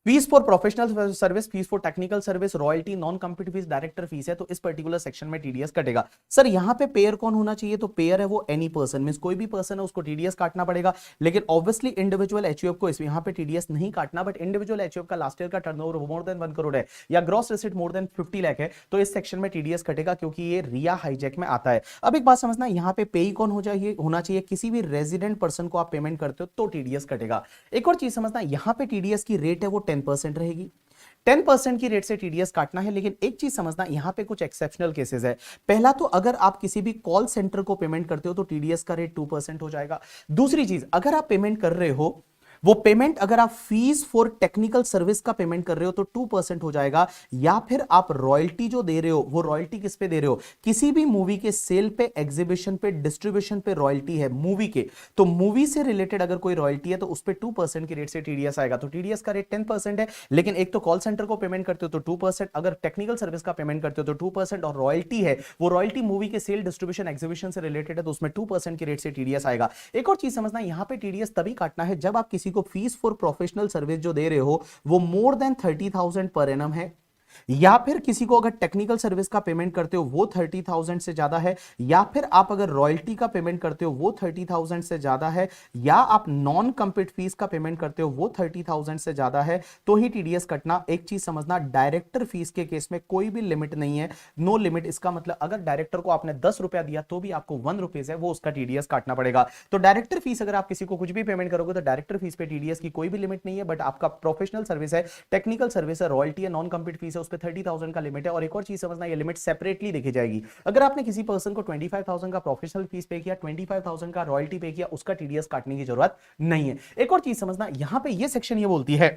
fees for professional service, fees for technical service, royalty, non complete fees, director fees है तो इस पर्टिकुलर सेक्शन में टीडीएस कटेगा। सर यहां पे पेयर कौन होना चाहिए, तो पेयर है वो एनी पर्सन। मींस कोई भी पर्सन है उसको टीडीएस काटना पड़ेगा। लेकिन ऑब्वियसली इंडिविजुअल एचयूएफ को यहां पे टीडीएस नहीं काटना, बट इंडिविजुअल एचयूएफ का लास्ट ईयर का टर्नओवर मोर देन 1 करोड़ है या gross receipt more than 50 lakh है तो इस सेक्शन में टीडीएस कटेगा क्योंकि ये रिया हाईजैक में आता है। अब एक बात समझना, यहां पे पेई कौन होना चाहिए, किसी भी रेजिडेंट पर्सन को आप पेमेंट करते हो तो टीडीएस कटेगा। एक और चीज समझना, यहां पे टीडीएस की रेट है वो 10% रहेगी। 10% की रेट से टीडीएस काटना है। लेकिन एक चीज समझना, यहां पे कुछ एक्सेप्शनल केसेस है। पहला तो अगर आप किसी भी कॉल सेंटर को पेमेंट करते हो तो टीडीएस का रेट 2% हो जाएगा। दूसरी चीज, अगर आप पेमेंट कर रहे हो वो पेमेंट अगर आप फीस फॉर टेक्निकल सर्विस का पेमेंट कर रहे हो तो 2% हो जाएगा। या फिर आप रॉयल्टी जो दे रहे हो वो रॉयल्टी किस पे दे रहे हो, किसी भी मूवी के सेल पे, एग्जीबिशन पे, डिस्ट्रीब्यूशन पे रॉयल्टी है मूवी के, तो मूवी से रिलेटेड अगर कोई रॉयल्टी है तो उस पे 2% की रेट से टीडीएस आएगा। तो टीडीएस का रेट 10% है। लेकिन एक तो कॉल सेंटर को पेमेंट करते हो तो 2%, अगर टेक्निकल सर्विस का पेमेंट करते हो तो 2% और रॉयल्टी है वो रॉयल्टी मूवी के सेल, डिस्ट्रीब्यूशन, एग्जीबिशन से रिलेटेड है तो उसमें 2% की रेट से टीडीएस आएगा। एक और चीज समझना, यहां पे टीडीएस तभी काटना है जब आप किसी को फीस फॉर प्रोफेशनल सर्विस जो दे रहे हो वो मोर देन 30,000 पर एनम है, या फिर किसी को अगर टेक्निकल सर्विस का पेमेंट करते हो वो 30,000 से ज्यादा है, या फिर आप अगर रॉयल्टी का पेमेंट करते हो वो 30,000 से ज्यादा है, या आप नॉन कंप्लीट फीस का पेमेंट करते हो वो 30,000 से ज्यादा है तो ही टीडीएस कटना। एक चीज समझना, डायरेक्टर फीस के केस में कोई भी लिमिट नहीं है, नो लिमिट। इसका मतलब अगर डायरेक्टर को आपने 10 रुपया दिया तो भी आपको 1 रुपीज है वो उसका टीडीएस काटना पड़ेगा। तो डायरेक्टर फीस अगर आप किसी को कुछ भी पेमेंट करोगे तो डायरेक्टर फीस पे टीडीएस की कोई भी लिमिट नहीं है। बट आपका प्रोफेशनल सर्विस है, टेक्निकल सर्विस है, रॉयल्टी है, नॉन कंप्लीट फीस है, उस पर 30,000 का लिमिट है। और एक और चीज समझना, ये लिमिट सेपरेटली देखी जाएगी। अगर आपने किसी पर्सन को 25,000 का प्रोफेशनल फीस पे किया, 25,000 का रॉयल्टी पे किया, उसका टीडीएस काटने की जरूरत नहीं है। एक और चीज समझना, यहां पे ये सेक्शन ये बोलती है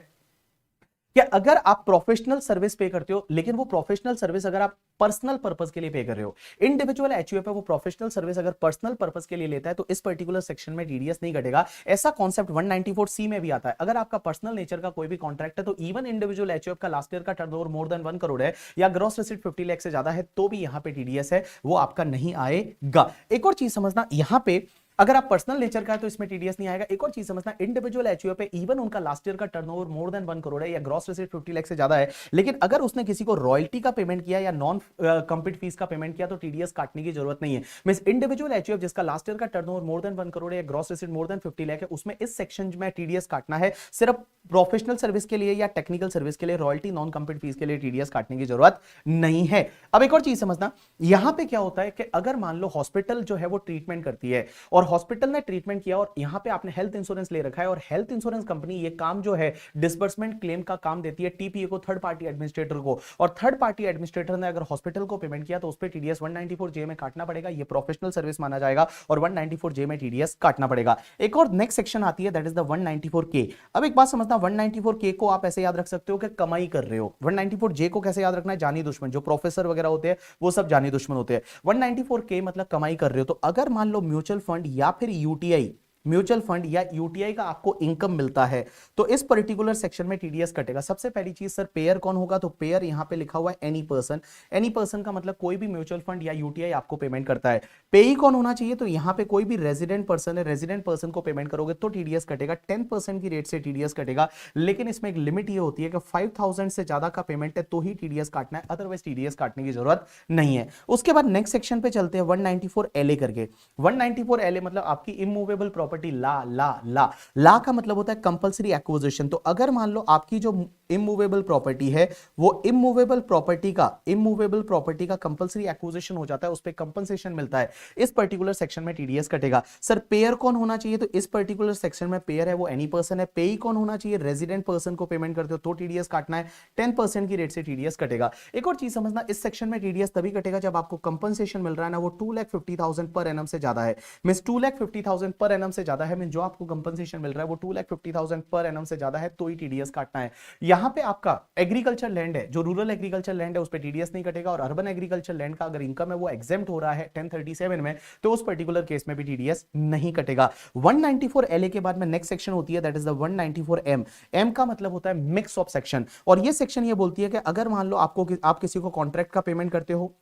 कि अगर आप प्रोफेशनल सर्विस पे करते हो, लेकिन वो प्रोफेशनल सर्विस अगर आप पर्सनल पर्पस के लिए पे कर रहे हो, इंडिविजुअल एचयूएफ है वो प्रोफेशनल सर्विस अगर पर्सनल पर्पस के लिए लेता है तो इस पर्टिकुलर सेक्शन में टीडीएस नहीं कटेगा। ऐसा कॉन्सेप्ट 194C में भी आता है। अगर आपका पर्सनल नेचर का कोई भी कॉन्ट्रैक्ट है तो इवन इंडिविजुअल एचयूएफ का लास्ट ईयर का टर्नओवर मोर देन 1 करोड़ है या ग्रॉस रिसीट 50 लाख से ज्यादा है तो भी यहां पे टीडीएस है वो आपका नहीं आएगा। एक और चीज समझना, यहां पे अगर आप पर्सनल नेचर का है तो इसमें टीडीएस नहीं आएगा। एक और चीज समझना, इंडिविजुअल एचयूएफ पे इवन उनका लास्ट ईयर का टर्नओवर मोर देन 1 करोड़ है या ग्रॉस रिसीट 50 लाख से ज्यादा है, लेकिन अगर उसने किसी को रॉयल्टी का पेमेंट किया या नॉन कंप्लीट फीस का पेमेंट किया तो टीडीएस काटने की जरूरत नहीं है। मींस इंडिविजुअल एचयूएफ जिसका लास्ट ईयर का टर्नओवर मोर देन 1 करोड़ है या gross receipt more than 50 lakh है, उसमें इस सेक्शन में टीडीएस काटना है। सिर्फ प्रोफेशनल सर्विस के लिए या टेक्निकल सर्विस के लिए रॉयल्टी, नॉन कंप्लीट फीस के लिए टीडीएस काटने की जरूरत नहीं है। अब एक और चीज समझना, यहां पे क्या होता है कि अगर मान लो हॉस्पिटल जो है वो ट्रीटमेंट करती है और हॉस्पिटल ने ट्रीटमेंट किया और यहां पे आपने हेल्थ इंश्योरेंस ले रखा है और हेल्थ इंश्योरेंस कंपनी ये काम जो है डिसबर्समेंट क्लेम का काम देती है टीपीए को, थर्ड पार्टी एडमिनिस्ट्रेटर को, और थर्ड पार्टी एडमिनिस्ट्रेटर ने अगर हॉस्पिटल को पेमेंट किया तो उस पर टीडीएस 194 जे में काटना पड़ेगा। ये प्रोफेशनल सर्विस माना जाएगा और 194 जे में टीडीएस काटना पड़ेगा। एक और नेक्स्ट सेक्शन आती है दैट इज द 194 के। अब एक बात समझना, 194 के को आप ऐसे याद रख सकते हो कि कमाई कर रहे हो। 194 जे को कैसे याद रखना है, जानी दुश्मन, जो प्रोफेसर वगैरह होते हैं वो सब जानी दुश्मन होते हैं। 194 के मतलब कमाई कर रहे हो। तो अगर मान लो म्यूचुअल फंड या फिर यूटीआई, म्यूचुअल फंड या यूटीआई का आपको इनकम मिलता है तो इस पर्टिकुलर सेक्शन में टीडीएस कटेगा। सबसे पहली चीज सर पेयर कौन होगा, तो पेयर यहां पे लिखा हुआ है एनी पर्सन। एनी पर्सन का मतलब कोई भी म्यूचुअल फंड या यूटीआई आपको पेमेंट करता है। पेई कौन होना चाहिए, तो यहां पे कोई भी रेजिडेंट पर्सन है, रेजिडेंट पर्सन को पेमेंट करोगे तो टीडीएस कटेगा। 10% की रेट से टीडीएस कटेगा, लेकिन इसमें एक लिमिट ये होती है कि 5000 से ज्यादा का पेमेंट है तो ही टीडीएस काटना है, अदरवाइज टीडीएस काटने की जरूरत नहीं है। उसके बाद नेक्स्ट सेक्शन पे चलते हैं 194 एलए करके। 194 एलए मतलब आपकी इमूवेबल प्रॉपर्टी ला का मतलब होता है कंपलसरी एक्विजिशन। तो अगर मान लो आपकी जो इमूवेबल प्रॉपर्टी है वो इमूवेबल प्रॉपर्टी का कंपलसरी एक्विजिशन हो जाता है, उस पे कंपनसेशन मिलता है, इस पर्टिकुलर सेक्शन में टीडीएस कटेगा। सर पेयर कौन होना चाहिए, तो इस पर्टिकुलर सेक्शन में पेयर है वो एनी पर्सन है। पेई कौन होना चाहिए, रेजिडेंट पर्सन को पेमेंट करते हो तो टीडीएस काटना है, 10% की रेट से टीडीएस कटेगा। एक और चीज समझना, इस सेक्शन में टीडीएस तभी कटेगा जब आपको कंपनसेशन मिल रहा है ना वो 2,50,000 पर एनम से ज्यादा है। मींस 2,50,000 पर एनम से ज्यादा है, मींस जो आपको कंपनसेशन मिल रहा है वो 2,50,000 पर एनम से ज्यादा है तो ही टीडीएस काटना है। यहां पे आपका एग्रीकल्चर लैंड है, जो रूरल एग्रीकल्चर लैंड है उस पे टीडीएस नहीं कटेगा, और अर्बन एग्रीकल्चर लैंड का अगर इनकम है वो एग्जेम्प्ट हो रहा है 1037 में तो उस पर्टिकुलर केस में भी टीडीएस नहीं कटेगा। 194 एलए के बाद में नेक्स्ट सेक्शन होती है that is the 194 M. M का मतलब होता है मिक्स ऑफ सेक्शन, और ये सेक्शन ये बोलती है कि अगर मान लो आप किसी को कॉन्ट्रैक्ट का पेमेंट करते हो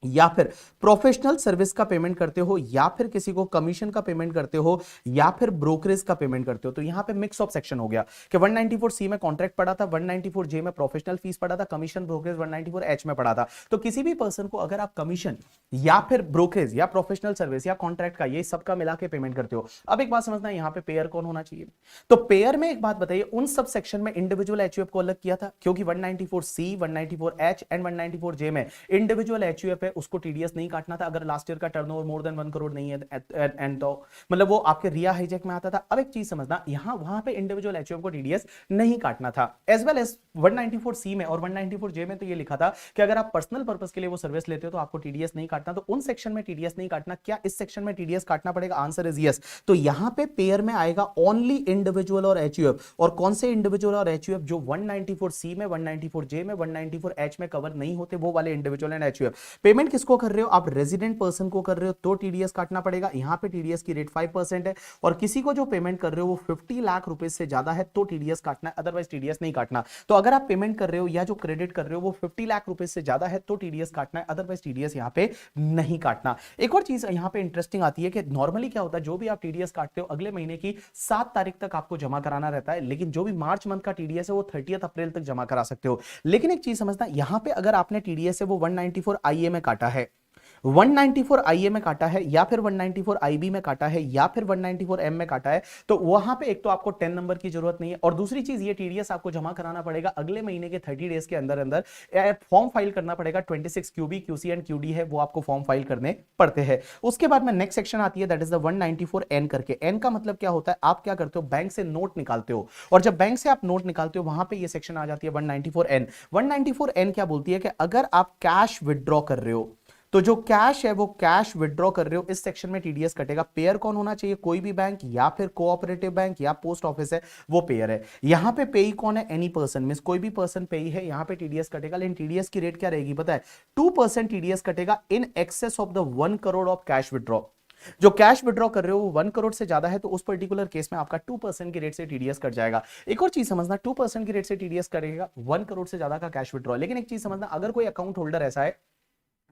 या फिर प्रोफेशनल सर्विस का पेमेंट करते हो या फिर किसी को कमीशन का पेमेंट करते हो या फिर ब्रोकरेज का पेमेंट करते हो, तो यहां पे मिक्स ऑफ सेक्शन हो गया कि 194 सी में कॉन्ट्रैक्ट पड़ा था, 194 जे में प्रोफेशनल फीस पड़ा था, कमीशन ब्रोकरेज 194 एच में पड़ा था। तो किसी भी पर्सन को अगर आप कमीशन या फिर ब्रोकरेज या प्रोफेशनल सर्विस या कॉन्ट्रैक्ट का ये सबका मिला के पेमेंट करते हो। अब एक बात समझना, यहां पे पेयर कौन होना चाहिए, तो पेयर में एक बात बताइए, उन सब सेक्शन में इंडिविजुअल एचयूएफ को अलग किया था क्योंकि 194 सी, 194 एच एंड 194 जे में इंडिविजुअल एचयूएफ है, उसको टीडीएस नहीं काटना था अगर लास्ट ईयर का टर्नओवर मोर देन 1 करोड़ नहीं है एंड तो मतलब वो आपके रिया हाईजेक में आता था। अब एक चीज समझना, यहां वहां पे इंडिविजुअल एचयूएफ को टीडीएस नहीं काटना था। एज वेल एज 194 सी में और 194 जे में तो ये लिखा था कि अगर आप पर्सनल पर्पस के लिए वो सर्विस लेते हो तो आपको टीडीएस नहीं काटना, तो उन सेक्शन में टीडीएस नहीं काटना। क्या इस सेक्शन में टीडीएस काटना पड़ेगा, आंसर इज यस। तो यहां पे पेयर में आएगा ओनली इंडिविजुअल और एचयूएफ, और कौन से इंडिविजुअल और एचयूएफ, जो 194 सी में, 194 जे में, 194 एच में कवर नहीं होते वो वाले इंडिविजुअल एंड एचयूएफ। पेमेंट किसको कर रहे हो आप, रेजिडेंट पर्सन को कर रहे हो तो टीडीएस काटना पड़ेगा। यहां पे टीडीएस की रेट 5% है, और किसी को जो पेमेंट कर रहे हो वो 50 लाख रुपए से ज्यादा है तो टीडीएस काटना है, अदरवाइज टीडीएस नहीं काटना। तो अगर आप पेमेंट कर रहे हो या जो क्रेडिट कर रहे हो वो 50 लाख रुपए से ज्यादा है तो टीडीएस काटना है, अदरवाइज टीडीएस यहां पे नहीं काटना। एक और चीज यहां पे इंटरेस्टिंग आती है कि नॉर्मली क्या होता है, जो भी आप टीडीएस काटते हो अगले महीने की 7 तारीख तक आपको जमा कराना रहता है, लेकिन जो भी मार्च मंथ का टीडीएस है वो 30 अप्रैल तक जमा करा सकते हो। लेकिन एक चीज समझना, यहां पे अगर आपने टीडीएस है वो 194 आईए में काटा है, 194 आईए में काटा है या फिर 194 आईबी में काटा है या फिर 194 एम में काटा है, तो वहां पे एक तो आपको 10 नंबर की जरूरत नहीं है, और दूसरी चीज ये टीडीएस आपको जमा कराना पड़ेगा अगले महीने के 30 डेज के अंदर अंदर। फॉर्म फाइल करना पड़ेगा, 26 क्यूबी, क्यूसी एंड क्यूडी है वो आपको फॉर्म फाइल करने पड़ते हैं। उसके बाद में नेक्स्ट सेक्शन आती है दैट इज द 194 एन करके। एन का मतलब क्या होता है, आप क्या करते हो, बैंक से नोट निकालते हो, और जब बैंक से आप नोट निकालते हो वहां पे ये सेक्शन आ जाती है 194 एन। 194 एन क्या बोलती है कि अगर आप कैश विदड्रॉ कर रहे हो तो जो कैश है वो कैश विदड्रॉ कर रहे हो, इस सेक्शन में टीडीएस कटेगा। पेयर कौन होना चाहिए, कोई भी बैंक या फिर कोऑपरेटिव बैंक या पोस्ट ऑफिस है वो पेयर है। यहां पे पेई कौन है, एनी पर्सन, मींस कोई भी पर्सन पेई है, यहां पे टीडीएस कटेगा। लेकिन टीडीएस की रेट क्या रहेगी पता है, 2% टीडीएस कटेगा in excess of the 1 crore of cash withdraw. जो कैश विड्रॉ कर रहे हो वो 1 करोड़ से ज्यादा है तो उस पर्टिकुलर केस में आपका 2% की रेट से टीडीएस कट जाएगा। एक और चीज समझना, 2% की रेट से टीडीएस करेगा 1 करोड़ से ज्यादा का कैश विड्रॉ। लेकिन एक चीज समझना, अगर कोई अकाउंट होल्डर ऐसा है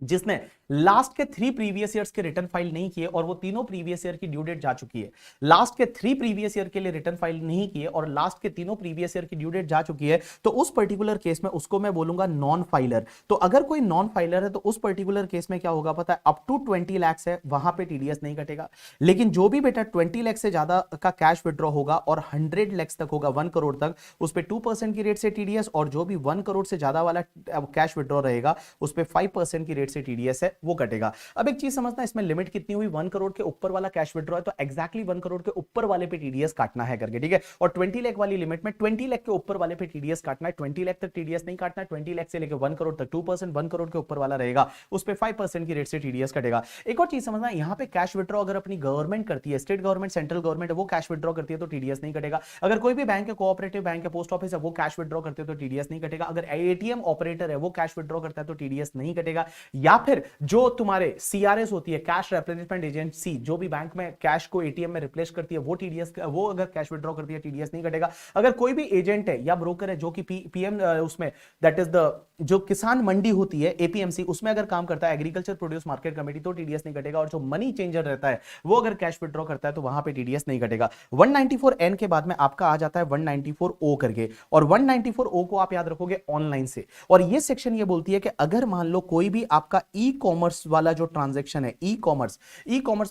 जिसने लास्ट के 3 प्रीवियस ईयर्स के रिटर्न फाइल नहीं किए और वो तीनों प्रीवियस ईयर की ड्यू डेट जा चुकी है, लास्ट के 3 प्रीवियस ईयर के लिए रिटर्न फाइल नहीं किए और लास्ट के तीनों प्रीवियस ईयर की ड्यू डेट जा चुकी है, तो उस पर्टिकुलर केस में उसको मैं बोलूंगा नॉन फाइलर। तो अगर कोई नॉन फाइलर है तो उस पर्टिकुलर केस में क्या होगा पता है, अप टू 20 लाख है वहां पे टीडीएस नहीं कटेगा। लेकिन जो भी बेटा 20 लाख से ज्यादा का कैश विड्रॉ होगा और 100 लाख तक होगा 1 करोड़ तक, उस पर 2% की रेट से टीडीएस, और जो भी 1 करोड़ से ज्यादा वाला कैश विड्रॉ रहेगा उस पर 5% की रेट रेट से टीडीएस है वो कटेगा। अब एक चीज समझना, इसमें लिमिट कितनी हुई, 1 करोड़ के ऊपर वाला कैश विड्रॉ है तो एक्जैक्टली 1 करोड़ के ऊपर वाले पे टीडीएस काटना है करके, ठीक है। और 20 लाख वाली लिमिट में 20 लाख के ऊपर वाले पे टीडीएस काटना है, 20 लाख तक टीडीएस नहीं काटना है, 20 लाख से लेकर 1 करोड़ तक 2%, 1 करोड़ के ऊपर वाला रहेगा उस पे 5% की रेट से टीडीएस कटेगा। एक और चीज समझना, यहां पे कैश विड्रॉ अगर अपनी गवर्नमेंट करती है, स्टेट गवर्नमेंट, सेंट्रल गवर्नमेंट वो कैश विड्रॉ करती है तो टीडीएस नहीं कटेगा। अगर कोई भी बैंक है, कोऑपरेटिव बैंक है, पोस्ट ऑफिस है, वो कैश विड्रॉ करते हैं तो टीडीएस नहीं कटेगा। अगर एटीएम ऑपरेटर है वो कैश विड्रॉ करता है तो टीडीएस नहीं कटेगा। या फिर जो तुम्हारे सीआरएस होती है, कैश रिप्लेसमेंट एजेंसी, जो भी बैंक में कैश को एटीएम में रिप्लेस करती है, वो टीडीएस, वो अगर कैश विड्रॉ करती है टीडीएस नहीं कटेगा। अगर कोई भी एजेंट है या ब्रोकर है जो कि पीएम उसमें दैट इज द जो किसान मंडी होती है एपीएमसी, उसमें अगर काम करता है, एग्रीकल्चर प्रोड्यूस मार्केट कमेटी, तो टीडीएस नहीं कटेगा। और जो मनी चेंजर रहता है वो अगर कैश विड्रॉ करता है तो वहां पे टीडीएस नहीं कटेगा। 194N के बाद में आपका आ जाता है 194O करके, और 194O को आप याद रखोगे ऑनलाइन से। और ये सेक्शन ये बोलती है कि अगर मान लो कोई भी आपका ई कॉमर्स वाला जो ट्रांजैक्शन है, ई कॉमर्स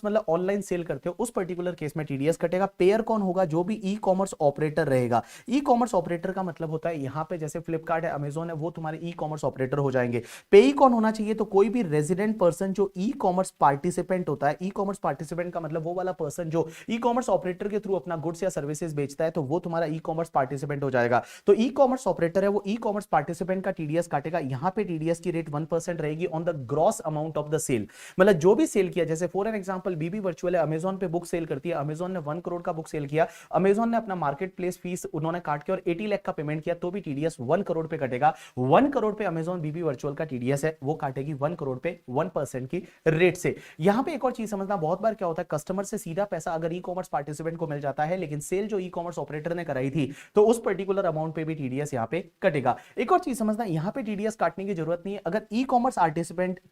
मतलब ऑनलाइन सेल करते हो, उस पर्टिकुलर केस में टीडीएस कटेगा। पेयर कौन होगा, जो भी ई कॉमर्स ऑपरेटर रहेगा। ई कॉमर्स ऑपरेटर का मतलब होता है यहां पे जैसे फ्लिपकार्ट है, अमेजॉन है, वो तुम्हारे ई कॉमर्स ऑपरेटर हो जाएंगे। पेई कौन होना चाहिए, तो कोई भी रेजिडेंट पर्सन जो ई कॉमर्स पार्टिसिपेंट होता है। ई कॉमर्स पार्टिसिपेंट का मतलब वो वाला पर्सन जो ई कॉमर्स ऑपरेटर के थ्रू अपना गुड्स या सर्विसेज बेचता है, तो वो तुम्हारा ई कॉमर्स पार्टिसिपेंट हो जाएगा। तो ई कॉमर्स ऑपरेटर है वो ई कॉमर्स पार्टिसिपेंट का टीडीएस काटेगा। यहां पे टीडीएस की रेट 1% रहेगी on the gross amount of the sale, मतलब जो भी सेल किया। जैसे for an example BB virtual है, अमेजॉन पे बुक सेल करती है, अमेजॉन ने 1 करोड़ का बुक सेल किया, अमेजॉन ने अपना मार्केट प्लेस फीस उन्होंने काट के और 80 लाख का पेमेंट किया, तो भी टीडीएस 1 करोड़ पे कटेगा। 1 करोड़ पे अमेजॉन बीबी वर्चुअल का टीडीएस है वो काटेगी 1 करोड़ पे 1% की रेट से। यहां पे एक और चीज समझना, बहुत बार क्या होता है, कस्टमर से सीधा पैसा अगर ई कॉमर्स पार्टिसिपेंट को मिल जाता है, लेकिन सेल जो ई कॉमर्स ऑपरेटर ने कराई थी, तो उस पर्टिकुलर अमाउंट पे भी टीडीएस यहां पे कटेगा। एक और चीज समझना, यहां पे टीडीएस काटने की जरूरत नहीं है अगर ई कॉमर्स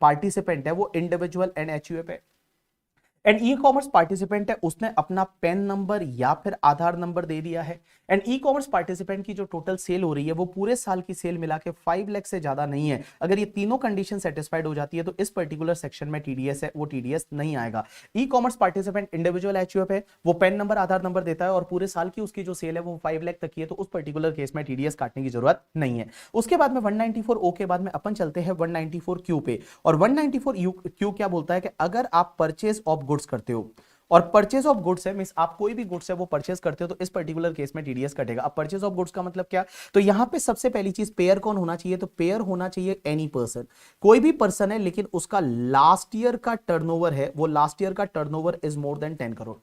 पार्टिसिपेंट है वो इंडिविजुअल एंड एचयूए पे, एंड ई कॉमर्स पार्टिसिपेंट है उसने अपना पैन नंबर या फिर आधार नंबर दे दिया है, एंड ई कॉमर्स पार्टिसिपेंट की जो टोटल सेल हो रही है वो पूरे साल की सेल मिला के 5 लाख से ज्यादा नहीं है। अगर ये तीनों कंडीशन सेटिस्फाइड हो जाती है तो इस पर्टिकुलर सेक्शन में टीडीएस है वो टीडीएस नहीं आएगा। ई कॉमर्स पार्टिसिपेंट इंडिविजुअल एचयूएफ है, वो पैन नंबर आधार नंबर देता है और पूरे साल की उसकी जो सेल है वो 5 लाख तक की है, तो उस पर्टिकुलर केस में टीडीएस काटने की जरूरत नहीं है। उसके बाद में 194O के बाद में अपन चलते हैं 194Q पे, और 194Q क्या बोलता है कि अगर आप परचेज ऑफ गुड्स करते हो, और परचेज ऑफ गुड्स है मींस आप कोई भी गुड्स है वो परचेज करते हो, तो इस पर्टिकुलर केस में टीडीएस कटेगा। अब परचेज ऑफ गुड्स का मतलब क्या, तो यहां पे सबसे पहली चीज पेयर कौन होना चाहिए, तो पेयर होना चाहिए एनी पर्सन, कोई भी पर्सन है लेकिन उसका लास्ट ईयर का टर्नओवर है, वो लास्ट ईयर का turnover is more than 10 crore.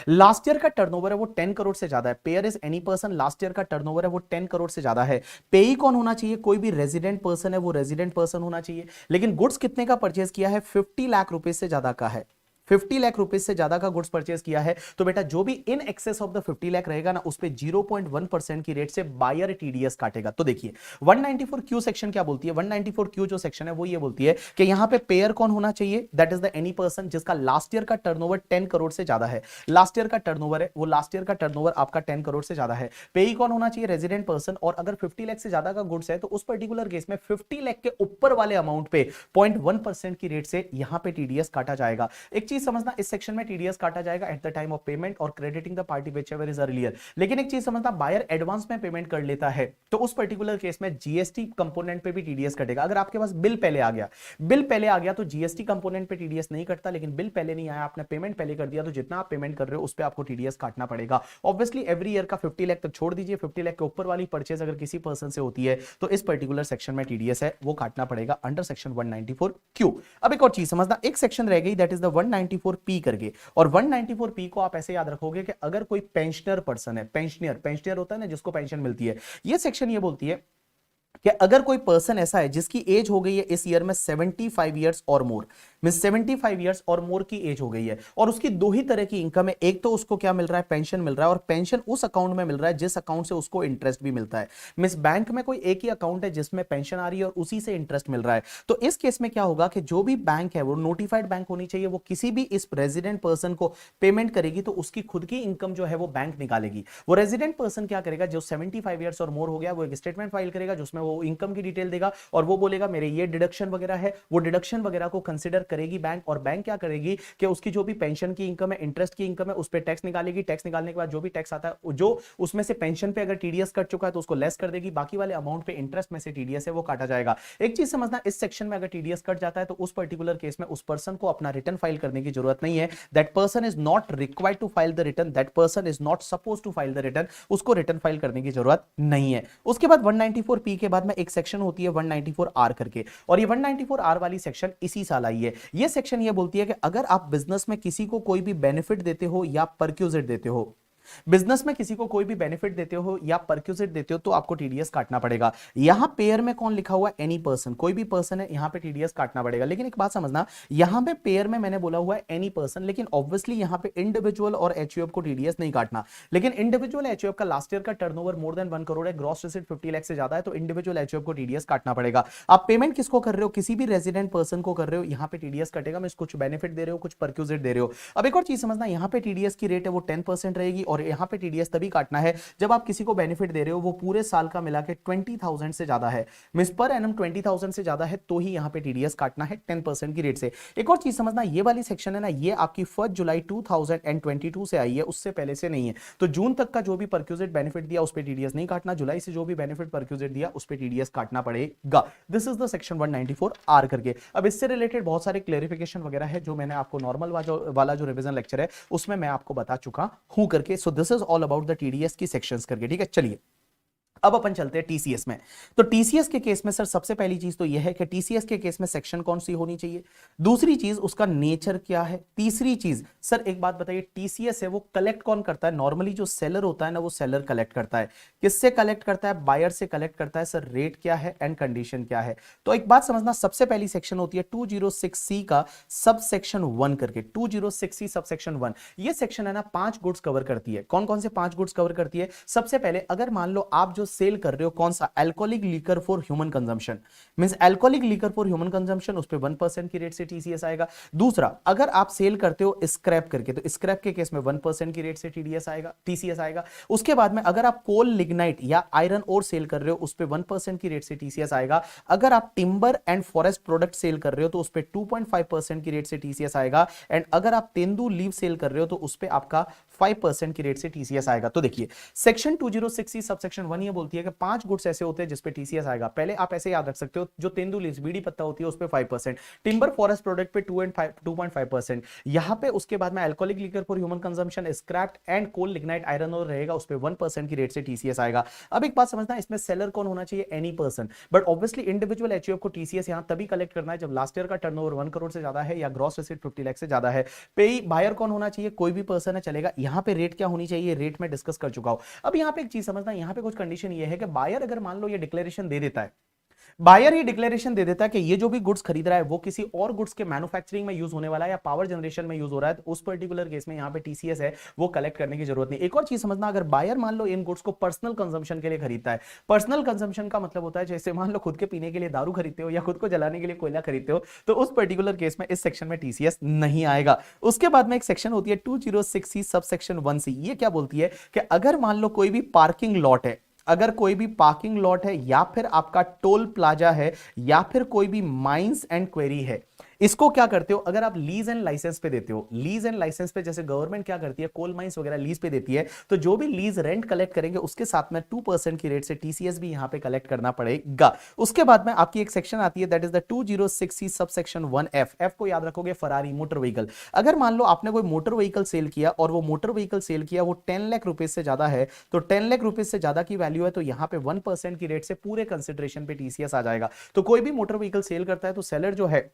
Last year का टर्नओवर है वो 10 करोड़ से ज्यादा है। Pair is any person, last year का टर्नओवर है वो 10 करोड़ से ज्यादा है। पेई कौन होना चाहिए, कोई भी रेजिडेंट पर्सन है वो रेजिडेंट पर्सन होना चाहिए, लेकिन गुड्स कितने का परचेज किया है, 50 लाख रुपए से ज्यादा का है, 50 लाख रुपीस से ज्यादा का गुड्स परचेज किया है, तो बेटा जो भी in excess of the 50 lakh रहेगा ना, उस पे 0.1% की रेट से बायर टीडीएस काटेगा। तो देखिए 194Q सेक्शन क्या बोलती है, 194Q जो सेक्शन है वो ये बोलती है कि यहां पे पेयर कौन होना चाहिए, that is the any person जिसका लास्ट ईयर का टर्नओवर 10 करोड़ से ज्यादा है। लास्ट ईयर का टर्नओवर है वो, लास्ट ईयर का टर्नओवर आपका 10 करोड़ से ज्यादा है। पेई कौन होना चाहिए, रेजिडेंट पर्सन, और अगर 50 लाख से ज्यादा का गुड्स है तो उस पर्टिकुलर केस में 50 लाख के ऊपर वाले अमाउंट पे 0.1% की रेट से यहां पे टीडीएस काटा जाएगा। एक चीज समझना, इस सेक्शन में टीडीएस काटा जाएगा at the time of payment और crediting the party whichever is earlier. लेकिन एक चीज समझना, बायर एडवांस में पेमेंट कर लेता है तो उस पर्टिकुलर केस में जीएसटी कंपोनेंट पे भी टीडीएस कटेगा। अगर आपके पास बिल पहले आ गया तो जीएसटी कंपोनेंट पे टीडीएस नहीं कटता, लेकिन बिल पहले नहीं आया, आपने पेमेंट पहले कर दिया, तो जितना आप पेमेंट कर रहे हो उस पे आपको टीडीएस काटना पड़ेगा। ऑब्वियसली एवरी ईयर का 50 लाख तक छोड़ दीजिए, 50 लाख के ऊपर वाली परचेज अगर किसी पर्सन से होती है तो इस पर्टिकुलर सेक्शन में टीडीएस है वो काटना पड़ेगा अंडर सेक्शन 194Q। अब एक और चीज समझना, एक सेक्शन रह गई दैट इज द 194P करके, और 194P को आप ऐसे याद रखोगे कि अगर कोई पेंशनर पर्सन है, पेंशनर होता है ना जिसको पेंशन मिलती है, ये सेक्शन ये बोलती है कि अगर कोई पर्सन ऐसा है जिसकी एज हो गई है इस ईयर में 75 इयर्स और मोर, मीन 75 इयर्स और मोर की एज हो गई है, और उसकी दो ही तरह की इनकम है, एक तो उसको क्या मिल रहा है, पेंशन मिल रहा है, और पेंशन उस अकाउंट में मिल रहा है जिस अकाउंट से उसको इंटरेस्ट भी मिलता है। मींस बैंक में कोई एक ही अकाउंट है जिसमें पेंशन आ रही है और उसी से इंटरेस्ट मिल रहा है। तो इस केस में क्या होगा कि जो भी बैंक है वो नोटिफाइड बैंक होनी चाहिए, वो किसी भी इस रेजिडेंट पर्सन को पेमेंट करेगी तो उसकी खुद की इनकम जो है वो बैंक निकालेगी। वो रेजिडेंट पर्सन क्या करेगा, जो 75 इयर्स और मोर हो गया, वो एक स्टेटमेंट फाइल करेगा जिसमें वो इनकम की डिटेल देगा और वो बोलेगा मेरे ये डिडक्शन वगैरह है, वो डिडक्शन वगैरह को कंसीडर करेगी बैंक, और बैंक क्या करेगी कि उसकी जो भी पेंशन की इनकम है, इंटरेस्ट की इनकम है, उस पर टैक्स निकालेगी। टैक्स निकालने के बाद जो भी टैक्स आता है, जो उसमें से पेंशन पे अगर टीडीएस कट चुका है तो उसको लेस कर देगी, बाकी वाले अमाउंट पे इंटरेस्ट में से टीडीएस है वो काटा जाएगा। एक चीज समझना, इस सेक्शन में अगर टीडीएस कट जाता है तो उस पर्टिकुलर केस में उस पर्सन को अपना रिटर्न फाइल करने की जरूरत नहीं है। That person is not required to file the return, that person is not suppose to file the return, उसको रिटर्न फाइल करने की जरूरत नहीं है। उसके बाद 194 के बाद में एक सेक्शन होती है 194 करके, और ये 194 वाली सेक्शन इसी साल आई है। ये सेक्शन ये बोलती है कि अगर आप बिजनेस में किसी को कोई भी बेनिफिट देते हो या परक्यूजिट देते हो, बिजनेस में किसी को कोई भी बेनिफिट देते हो या परक्यूजिट देते हो तो आपको टीडीएस काटना पड़ेगा। यहां पेयर में कौन लिखा हुआ है? एनी पर्सन, कोई भी पर्सन है, यहां पे टीडीएस काटना पड़ेगा। लेकिन एक बात समझना, यहां पे पेयर में मैंने बोला हुआ है एनी पर्सन, लेकिन ऑब्वियसली यहां पे इंडिविजुअल और एचयूएफ को टीडीएस नहीं काटना। लेकिन इंडिविजुअल एचयूएफ का लास्ट ईयर का टर्नओवर मोर देन 1 करोड़ है, ग्रॉस रिसीट 50 लाख से ज्यादा है, तो इंडिविजुअल एचयूएफ को टीडीएस काटना पड़ेगा। आप पेमेंट किसको कर रहे हो? किसी भी रेजिडेंट पर्सन को कर रहे हो, यहां पे टीडीएस कटेगा। मैं कुछ बेनिफिट दे रहे हो, कुछ परक्यूजिट दे रहे हो। अब एक और चीज समझना, यहां पे टीडीएस की रेट है वो 10% रहेगी, और यहां पे टीडीएस तभी काटना है जब आप किसी को बेनिफिट दे रहे हो वो पूरे साल का मिला के 20,000 से ज्यादा है, मींस पर एनम 20,000 से ज्यादा है, तो ही यहां पे टीडीएस काटना है 10% की रेट से। एक और चीज समझना, ये वाली सेक्शन है ना, ये आपकी 1 जुलाई 2022 से आई है, उससे पहले से नहीं है। तो जून तक का जो भी परक्यूजिट बेनिफिट दिया उस पे टीडीएस नहीं काटना, जुलाई से जो भी बेनिफिट परक्यूजिट दिया उस पे टीडीएस काटना पड़ेगा। दिस इज द सेक्शन 194 करके। अब इससे रिलेटेड बहुत सारे क्लेरिफिकेशन वगैरह है जो मैंने आपको नॉर्मल वाला जो रिवीजन लेक्चर है उसमें मैं आपको बता चुका हूं करके। So this is all about the TDS की सेक्शंस करके, ठीक है। चलिए अब अपन चलते हैं टीसीएस में। तो टीसीएस के केस में सर सबसे पहली चीज तो यह है कि टीसीएस के केस में सेक्शन कौन सी होनी चाहिए, दूसरी चीज उसका नेचर क्या है, तीसरी चीज सर एक बात बताइए, टीसीएस है वो कलेक्ट कौन करता है? नॉर्मली जो सेलर होता है ना वो सेलर कलेक्ट करता है। किससे कलेक्ट करता है? बायर से कलेक्ट करता है। सर रेट क्या है एंड कंडीशन क्या है? तो एक बात समझना, सबसे पहली सेक्शन होती है 206C का सब सेक्शन 1 करके, 206C सब सेक्शन 1। ये सेक्शन है ना 5 गुड्स कवर करती है। कौन कौन से 5 गुड्स कवर करती है? सबसे पहले अगर मान लो आप जो सेल कर रहे हो कौन सा, alcoholic liquor for human consumption, means alcoholic liquor for human consumption, उस पे 1% की रेट से टीसीएस आएगा। दूसरा, अगर आप सेल करते हो स्क्रैप करके, तो स्क्रैप के केस में 1% की रेट से टीसीएस आएगा। उसके बाद में अगर आप कोल, लिग्नाइट या आयरन ओर सेल कर रहे हो उस पे 1% की रेट से टीसीएस आएगा। अगर आप timber and forest product sale कर रहे हो तो उस पे 2.5% की रेट से टीसीएस आएगा। एंड अगर आप तेंदू लीव सेल कर रहे हो तो उस पे आपका 5% की रेट से टीसीएस आएगा। तो देखिए सेक्शन 206C सब सेक्शन 1 ये बोलती है कि 5 गुड्स ऐसे होते हैं जिसपे टीसीएस आएगा। पहले आप ऐसे याद रख सकते हो, जो तेंदू लीव्स बीड़ी पत्ता होती है उस पे 5%, टिम्बर फॉरेस्ट प्रोडक्ट पे 2.5%, यहां पे उसके बाद में alcoholic liquor for human consumption, scrap and coal, lignite, iron और रहेगा, उस पे 1% की रेट से टीसीएस आएगा। अब एक बात समझना, इसमें सेलर कौन होना चाहिए? Any person, but obviously individual HUF को टीसीएस यहां तभी कलेक्ट करना है जब लास्ट ईयर का टर्नओवर 1 करोड़ से ज्यादा है या ग्रॉस रिसीट 50 लाख से ज्यादा है। पे बायर कौन होना चाहिए? कोई भी पर्सन है चलेगा। यहां पे रेट क्या होनी चाहिए? रेट में डिस्कस कर चुका हूं। अब यहां पे एक चीज समझना, यहां पे कुछ कंडीशन ये है कि बायर अगर मान लो ये डिक्लेरेशन दे देता है, बायर ये डिक्लेरेशन दे देता है कि ये जो भी गुड्स खरीद रहा है वो किसी और गुड्स के मैन्युफैक्चरिंग में यूज होने वाला है या पावर जनरेशन में यूज हो रहा है, तो उस पर्टिकुलर केस में यहां पे टीसीएस है वो कलेक्ट करने की जरूरत नहीं। एक और चीज समझना, अगर बायर मान लो इन गुड्स को पर्सनल कंजम्पशन के लिए खरीदता है, पर्सनल कंजम्पशन का मतलब होता है जैसे मान लो खुद के पीने के लिए दारू खरीदते हो या खुद को जलाने के लिए कोयला खरीदते हो, तो उस पर्टिकुलर केस में इस सेक्शन में टीसीएस नहीं आएगा। उसके बाद में एक सेक्शन होती है 206C सब सेक्शन 1C। ये क्या बोलती है कि अगर मान लो कोई भी पार्किंग लॉट है, अगर कोई भी पार्किंग लॉट है या फिर आपका टोल प्लाजा है या फिर कोई भी माइंस एंड क्वेरी है, इसको क्या करते हो? अगर आप लीज एंड लाइसेंस पे देते हो, लीज एंड लाइसेंस पे जैसे गवर्नमेंट क्या करती है, कोल माइंस वगैरह लीज पे देती है, तो जो भी लीज रेंट कलेक्ट करेंगे उसके साथ में 2% की रेट से टीसीएस भी यहां पे कलेक्ट करना पड़ेगा। उसके बाद में आपकी एक सेक्शन आती है that is the 206C sub section 1F। F को याद रखोगे, फरारी मोटर व्हीकल। अगर मान लो आपने कोई मोटर व्हीकल सेल किया और वो मोटर व्हीकल सेल किया वो 10 लाख रुपए से ज्यादा है, तो 10 लाख रुपए से ज्यादा की वैल्यू है तो यहां पे 1% की रेट से पूरे कंसिडरेशन पे टीसीएस आ जाएगा। तो कोई भी मोटर व्हीकल सेल करता है तो सेलर जो है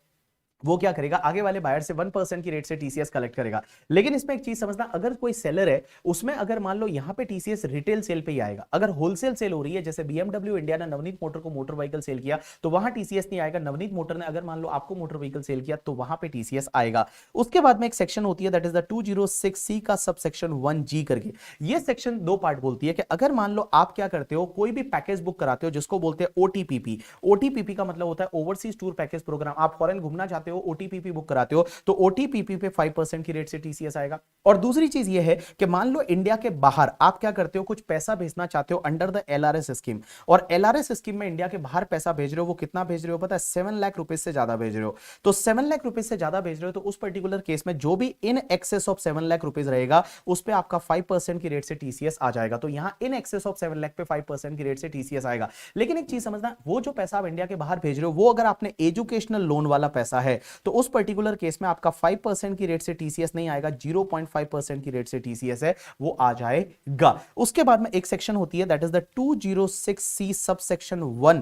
वो क्या करेगा, आगे वाले बायर से 1% की रेट से टीसीएस कलेक्ट करेगा। लेकिन इसमें एक चीज समझना, अगर कोई सेलर है उसमें अगर मान लो यहां पे टीसीएस रिटेल सेल पे ही आएगा। अगर होलसेल सेल हो रही है, जैसे बीएमडब्ल्यू इंडिया ने नवनीत मोटर को मोटर व्हीकल सेल किया तो वहां टीसीएस नहीं आएगा। नवनीत मोटर ने अगर मान लो आपको मोटर व्हीकल सेल किया तो वहां पे टीसीएस आएगा। उसके बाद में एक सेक्शन होती है दैट इज द 206C का सब सेक्शन 1G करके। ये सेक्शन 2 पार्ट बोलती है कि अगर मान लो आप क्या करते हो, कोई भी पैकेज बुक कराते हो जिसको बोलते हैं ओटीपीपी। ओटीपीपी का मतलब होता है ओवरसीज टूर पैकेज प्रोग्राम। आप फॉरेन घूमना चाहते कराते हो, ओटीपीपी बुक कराते हो, तो ओटीपीपी पे 5% की रेट से टीसीएस आएगा। और दूसरी चीज ये है कि मान लो इंडिया के बाहर आप क्या करते हो, कुछ पैसा भेजना चाहते हो अंडर द एलआरएस स्कीम, और एलआरएस स्कीम में इंडिया के बाहर पैसा भेज रहे हो, वो कितना भेज रहे हो पता है, 7 लाख रुपए से ज्यादा भेज रहे हो। तो 7 लाख रुपए से ज्यादा भेज रहे हो, तो उस पर्टिकुलर केस में जो भी in excess of 7 lakh rupees रहेगा उस पे आपका 5% की रेट से टीसीएस आ जाएगा। तो यहां इन एक्सेस ऑफ 7 लाख पे 5% की रेट से टीसीएस आएगा। लेकिन एक चीज समझना, वो जो पैसा आप इंडिया के बाहर भेज रहे हो, वो अगर आपने एजुकेशनल लोन वाला पैसा है तो उस पर्टिकुलर केस में आपका 5% की रेट से टीसीएस नहीं आएगा, 0.5% की रेट से टीसीएस है वो आ जाएगा। उसके बाद में एक सेक्शन होती है that is the 206C sub section 1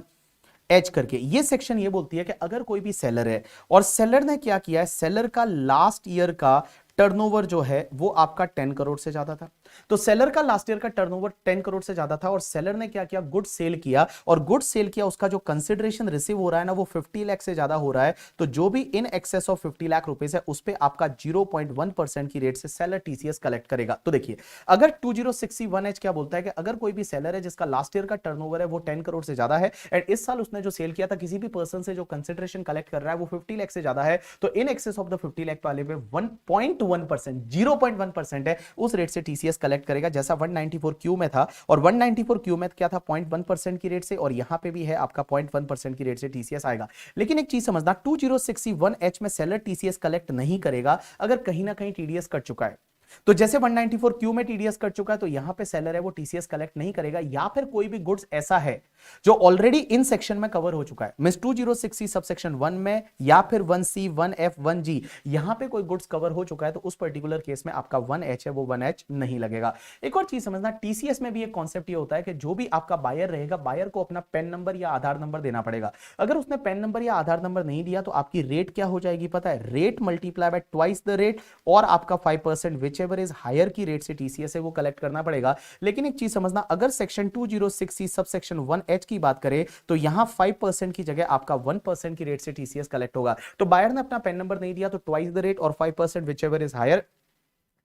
H करके। ये सेक्शन ये बोलती है कि अगर कोई भी सेलर है और सेलर ने क्या किया है, सेलर का लास्ट ईयर का टर्नओवर जो है वो आपका 10 करोड़ से ज्यादा था। तो सेलर का लास्ट ईयर का टर्नओवर 10 करोड़ से ज्यादा था और सेलर ने क्या किया, गुड सेल किया, और गुड सेल किया उसका जो कंसिडरेशन रिसीव हो रहा है ना वो 50 लाख से ज्यादा हो रहा है। तो जो भी in excess of 50 lakh rupees है उस पे आपका 0.1% की रेट से सेलर टीसीएस कलेक्ट करेगा। तो देखिए अगर 206C1H क्या बोलता है कि अगर कोई भी सेलर है जिसका लास्ट ईयर का टर्नओवर है वो 10 करोड़ से ज्यादा है एंड इस साल उसने जो सेल किया था किसी भी पर्सन से जो कंसिडरेशन कलेक्ट कर रहा है वो 50 लाख से ज्यादा है, तो in excess of the 50 lakh वाले पे 1.1% 0.1% है उस रेट से टीसीएस कलेक्ट करेगा, जैसा 194Q में था। और 194Q में क्या था, 0.1% की रेट से, और यहां पे भी है आपका 0.1% की रेट से टीसीएस आएगा। लेकिन एक चीज समझना, 206C1H में सेलर टीसीएस कलेक्ट नहीं करेगा अगर कहीं ना कहीं टीडीएस कट चुका है। तो जैसे 194Q में टीडीएस कट चुका है तो यहां पे सेलर है वो टीसीएस कलेक्ट नहीं करेगा, या फिर कोई भी गुड्स ऐसा है जो ऑलरेडी इन सेक्शन में कवर हो चुका है, मींस 206C सबसेक्शन 1 में या फिर 1C 1F 1G यहां पे कोई गुड्स कवर हो चुका है तो उस पर्टिकुलर केस में आपका 1H है वो 1H नहीं लगेगा। एक और चीज समझना, टीसीएस में भी एक कॉन्सेप्ट ये होता है कि जो भी आपका बायर रहेगा, बायर को अपना पैन नंबर या आधार नंबर देना पड़ेगा। अगर उसने पैन नंबर या आधार नंबर नहीं दिया तो आपकी रेट क्या हो जाएगी पता है, rate multiply by twice the rate, और आपका 5% विच एवर इज हायर की रेट से टीसीएस है वो कलेक्ट करना पड़ेगा। लेकिन एक चीज समझना, अगर section 206C sub section 1H की बात करें तो यहां 5% की जगह आपका 1% की रेट से टीसीएस कलेक्ट होगा। तो बायर ने अपना पैन नंबर नहीं दिया तो ट्वाइस द रेट और 5% whichever is higher.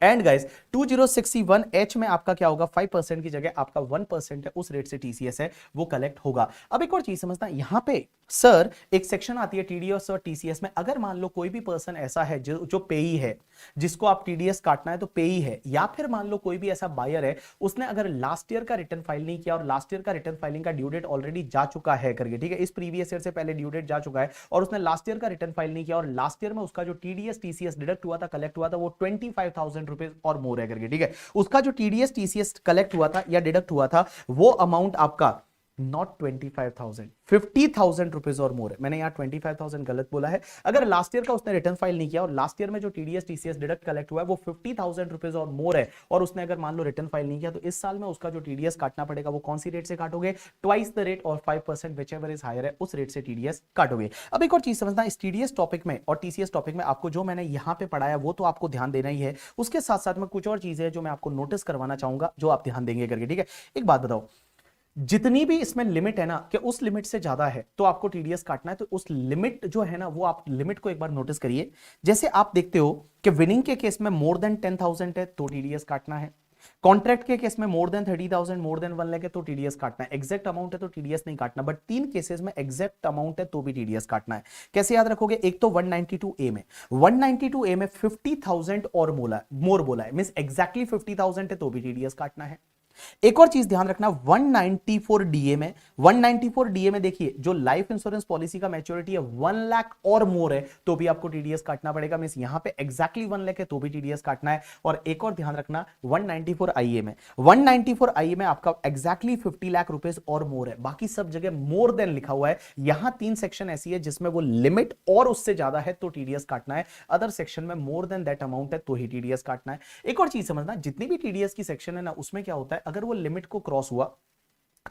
And guys 206C1H में आपका क्या होगा, 5% की जगह आपका 1% है उस रेट से टीसीएस है वो कलेक्ट होगा। अब एक और चीज समझना, यहां पे सर एक सेक्शन आती है टीडीएस और टीसीएस में। अगर मान लो कोई भी पर्सन ऐसा है जो पेई है, जिसको आप टीडीएस काटना है तो पेई है, या फिर मान लो कोई भी ऐसा बायर है उसने अगर लास्ट ईयर का रिटर्न फाइल नहीं किया और लास्ट ईयर का रिटर्न फाइलिंग का ड्यू डेट ऑलरेडी जा चुका है करके, ठीक है, इस प्रीवियस ईयर से पहले ड्यू डेट जा चुका है और उसने लास्ट ईयर का रिटर्न फाइल नहीं किया और लास्ट ईयर में उसका जो टीडीएस टीसीएस डिडक्ट हुआ था, कलेक्ट हुआ था वो 25,000 रुपीज और मोर है करके, ठीक है, उसका जो टीडीएस टीसीएस कलेक्ट हुआ था या डिडक्ट हुआ था वो अमाउंट आपका नॉट 25,000 50,000 रुपीज और मोर है। मैंने यहां 25,000 गलत बोला है। अगर लास्ट ईयर का उसने रिटर्न फाइल नहीं किया और लास्ट ईयर में जो टीडीएस टीसीएस डिडक्ट कलेक्ट हुआ है वो 50,000 रुपीज और मोर है, और उसने अगर मान लो रिटर्न फाइल नहीं किया तो इस साल में उसका जो टीडीएस काटना पड़ेगा वो कौन सी रेट से काटोगे, ट्वाइस द रेट और 5% विच एवर इज हायर है उस रेट से टीडीएस काटोगे। अब एक और चीज समझना, इस टीडीएस टॉपिक में और टीसीएस टॉपिक में आपको जो मैंने यहां पे पढ़ाया वो तो आपको ध्यान देना ही है, उसके साथ साथ में कुछ और चीजें हैं जो मैं आपको नोटिस करवाना चाहूंगा जो आप ध्यान देंगे करके, ठीक है। एक बात बताओ, जितनी भी इसमें लिमिट है ना कि उस लिमिट से ज्यादा है तो आपको टीडीएस काटना है, तो उस लिमिट जो है ना वो आप लिमिट को एक बार नोटिस करिए। जैसे आप देखते हो कि विनिंग के केस में मोर देन 10,000 है तो टीडीएस काटना है, कॉन्ट्रैक्ट के केस में more than 30,000 more than 1 lakh है तो टीडीएस काटना है, एग्जैक्ट अमाउंट है तो टीडीएस नहीं काटना, बट 3 केसेस में एग्जैक्ट अमाउंट है तो भी टीडीएस काटना है। कैसे याद रखोगे, एक तो 192A में 192A में 50,000 और मोर बोला है, मींस एग्जैक्टली 50,000 है तो भी टीडीएस काटना है। एक और चीज ध्यान रखना, 194DA में 194DA में देखिए जो लाइफ इंश्योरेंस पॉलिसी का मैच्योरिटी है 1 लाख और मोर है तो भी आपको टीडीएस काटना पड़ेगा, मींस यहां पे एग्जैक्टली 1 लाख है तो भी टीडीएस काटना है। और एक और ध्यान रखना, 194IA में 194IA में आपका एग्जैक्टली 50 लाख रुपीस और मोर है, बाकी सब जगह मोर देन लिखा हुआ है। यहां 3 सेक्शन ऐसी है जिसमें वो लिमिट और उससे ज्यादा है तो टीडीएस काटना है, अदर सेक्शन में मोर देन दैट अमाउंट है तो ही टीडीएस काटना है। एक और चीज समझना, जितनी भी टीडीएस की सेक्शन है ना उसमें क्या होता है, अगर वो लिमिट को क्रॉस हुआ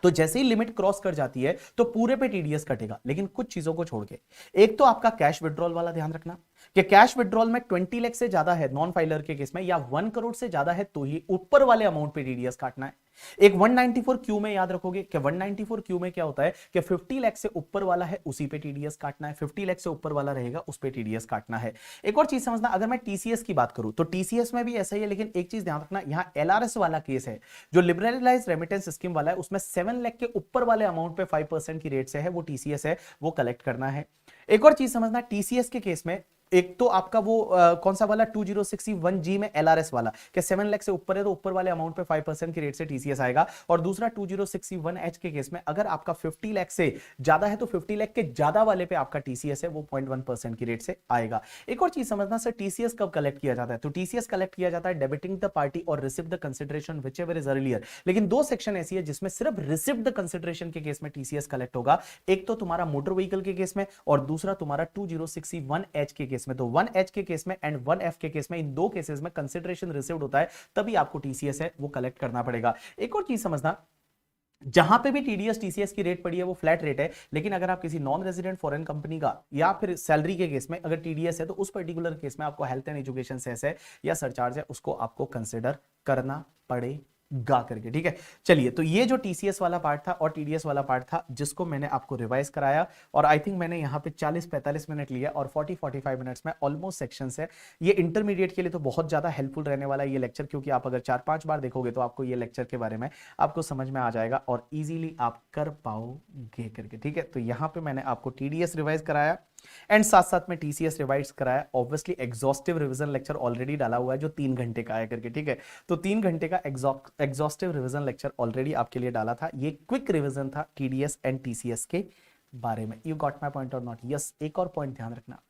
तो जैसे ही लिमिट क्रॉस कर जाती है तो पूरे पे टीडीएस कटेगा, लेकिन कुछ चीजों को छोड़ के। एक तो आपका कैश विड्रॉल वाला ध्यान रखना कि कैश विड्रॉल में 20 लाख से ज्यादा है नॉन फाइलर के केस में या 1 करोड़ से ज्यादा है तो ही ऊपर वाले अमाउंट पे टीडीएस काटना है। एक 194Q में याद रखोगे कि 194Q में क्या होता है कि 50 लाख से ऊपर वाला है उसी पे टीडीएस काटना है, 50 लाख से ऊपर वाला रहेगा उस पे टीडीएस काटना है। एक और चीज समझना, अगर मैं टीसीएस की बात करूं तो टीसीएस में भी ऐसा ही है, लेकिन एक चीज ध्यान रखना, यहां एलआरएस वाला केस है जो लिबरलाइज रेमिटेंस स्कीम वाला है, उसमें 7 लाख के ऊपर वाले अमाउंट पे 5% की रेट से है वो टीसीएस है वो कलेक्ट करना है। एक और चीज समझना, टीसीएस के केस में एक तो आपका वो कौन सा वाला 2061G में एलआरएस वाला कि 7 लाख से ऊपर है तो ऊपर वाले अमाउंट पे 5% की रेट से टीसीएस आएगा, और दूसरा 2061H के केस में अगर आपका 50 लाख से ज्यादा है तो 50 लाख के ज्यादा वाले पे आपका टीसीएस है वो 0.1% की रेट से आएगा। एक और चीज समझना सर, टीसीएस कब कलेक्ट किया जाता है, तो टीसीएस कलेक्ट किया जाता है डेबिटिंग द पार्टी और receive the consideration which ever is earlier. लेकिन दो सेक्शन ऐसी है जिसमें सिर्फ रिसीव द कंसिडरेशन के केस में टीसीएस कलेक्ट होगा, एक तो तुम्हारा मोटर व्हीकल के केस में और दूसरा तुम्हारा 2061H के केस में। तो 1H के केस में एंड 1F के केस में, इन दो केसेस में कंसिडरेशन रिसीव्ड होता है तभी आपको टीसीएस है वो कलेक्ट करना पड़ेगा। एक और चीज समझना, जहां पे भी टीडीएस टीसीएस की रेट पड़ी है वो फ्लैट रेट है, लेकिन अगर आप किसी नॉन रेजिडेंट फॉरेन कंपनी का या फिर सैलरी के केस में अगर टीडीएस है तो उस पर्टिकुलर केस में आपको हेल्थ एंड एजुकेशन सेस है या सरचार्ज है उसको आपको कंसिडर करना पड़ेगा करके, ठीक है। चलिए, तो ये जो टीसीएस वाला पार्ट था और टीडीएस वाला पार्ट था जिसको मैंने आपको रिवाइज कराया, और आई थिंक मैंने यहाँ पे 40-45 मिनट लिया और 40-45 मिनट्स में ऑलमोस्ट सेक्शंस है। ये इंटरमीडिएट के लिए तो बहुत ज्यादा हेल्पफुल रहने वाला है ये लेक्चर, क्योंकि आप अगर 4-5 बार देखोगे तो आपको ये लेक्चर के बारे में आपको समझ में आ जाएगा और इजीली आप कर पाओगे करके, ठीक है। तो यहाँ पे मैंने आपको टीडीएस रिवाइज कराया एंड साथ साथ में टीसीएस रिवाइज कराया। Obviously exhaustive revision lecture already डाला हुआ है जो 3 घंटे का है करके, ठीक है। तो 3 घंटे का एग्जॉस्टिव रिवीजन लेक्चर ऑलरेडी आपके लिए डाला था। ये क्विक रिवीजन था टीडीएस एंड टीसीएस के बारे में। यू गॉट माय पॉइंट और नॉट? यस। एक और पॉइंट ध्यान रखना,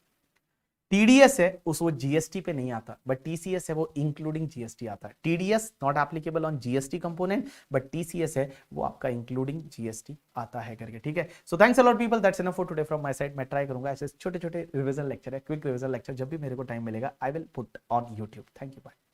टीडीएस है उस वो जीएसटी पे नहीं आता, बट टीसीएस है वो इंक्लूडिंग जीएसटी आता है। TDS not applicable on GST component, but TCS है वो आपका इंक्लूडिंग जीएसटी आता है करके, ठीक है। So thanks a lot people, that's enough for today from my side. मैं ट्राई करूंगा ऐसे छोटे छोटे रिवीजन लेक्चर है, क्विक रिवीजन लेक्चर जब भी मेरे को टाइम मिलेगा I will put on YouTube. Thank you, bye.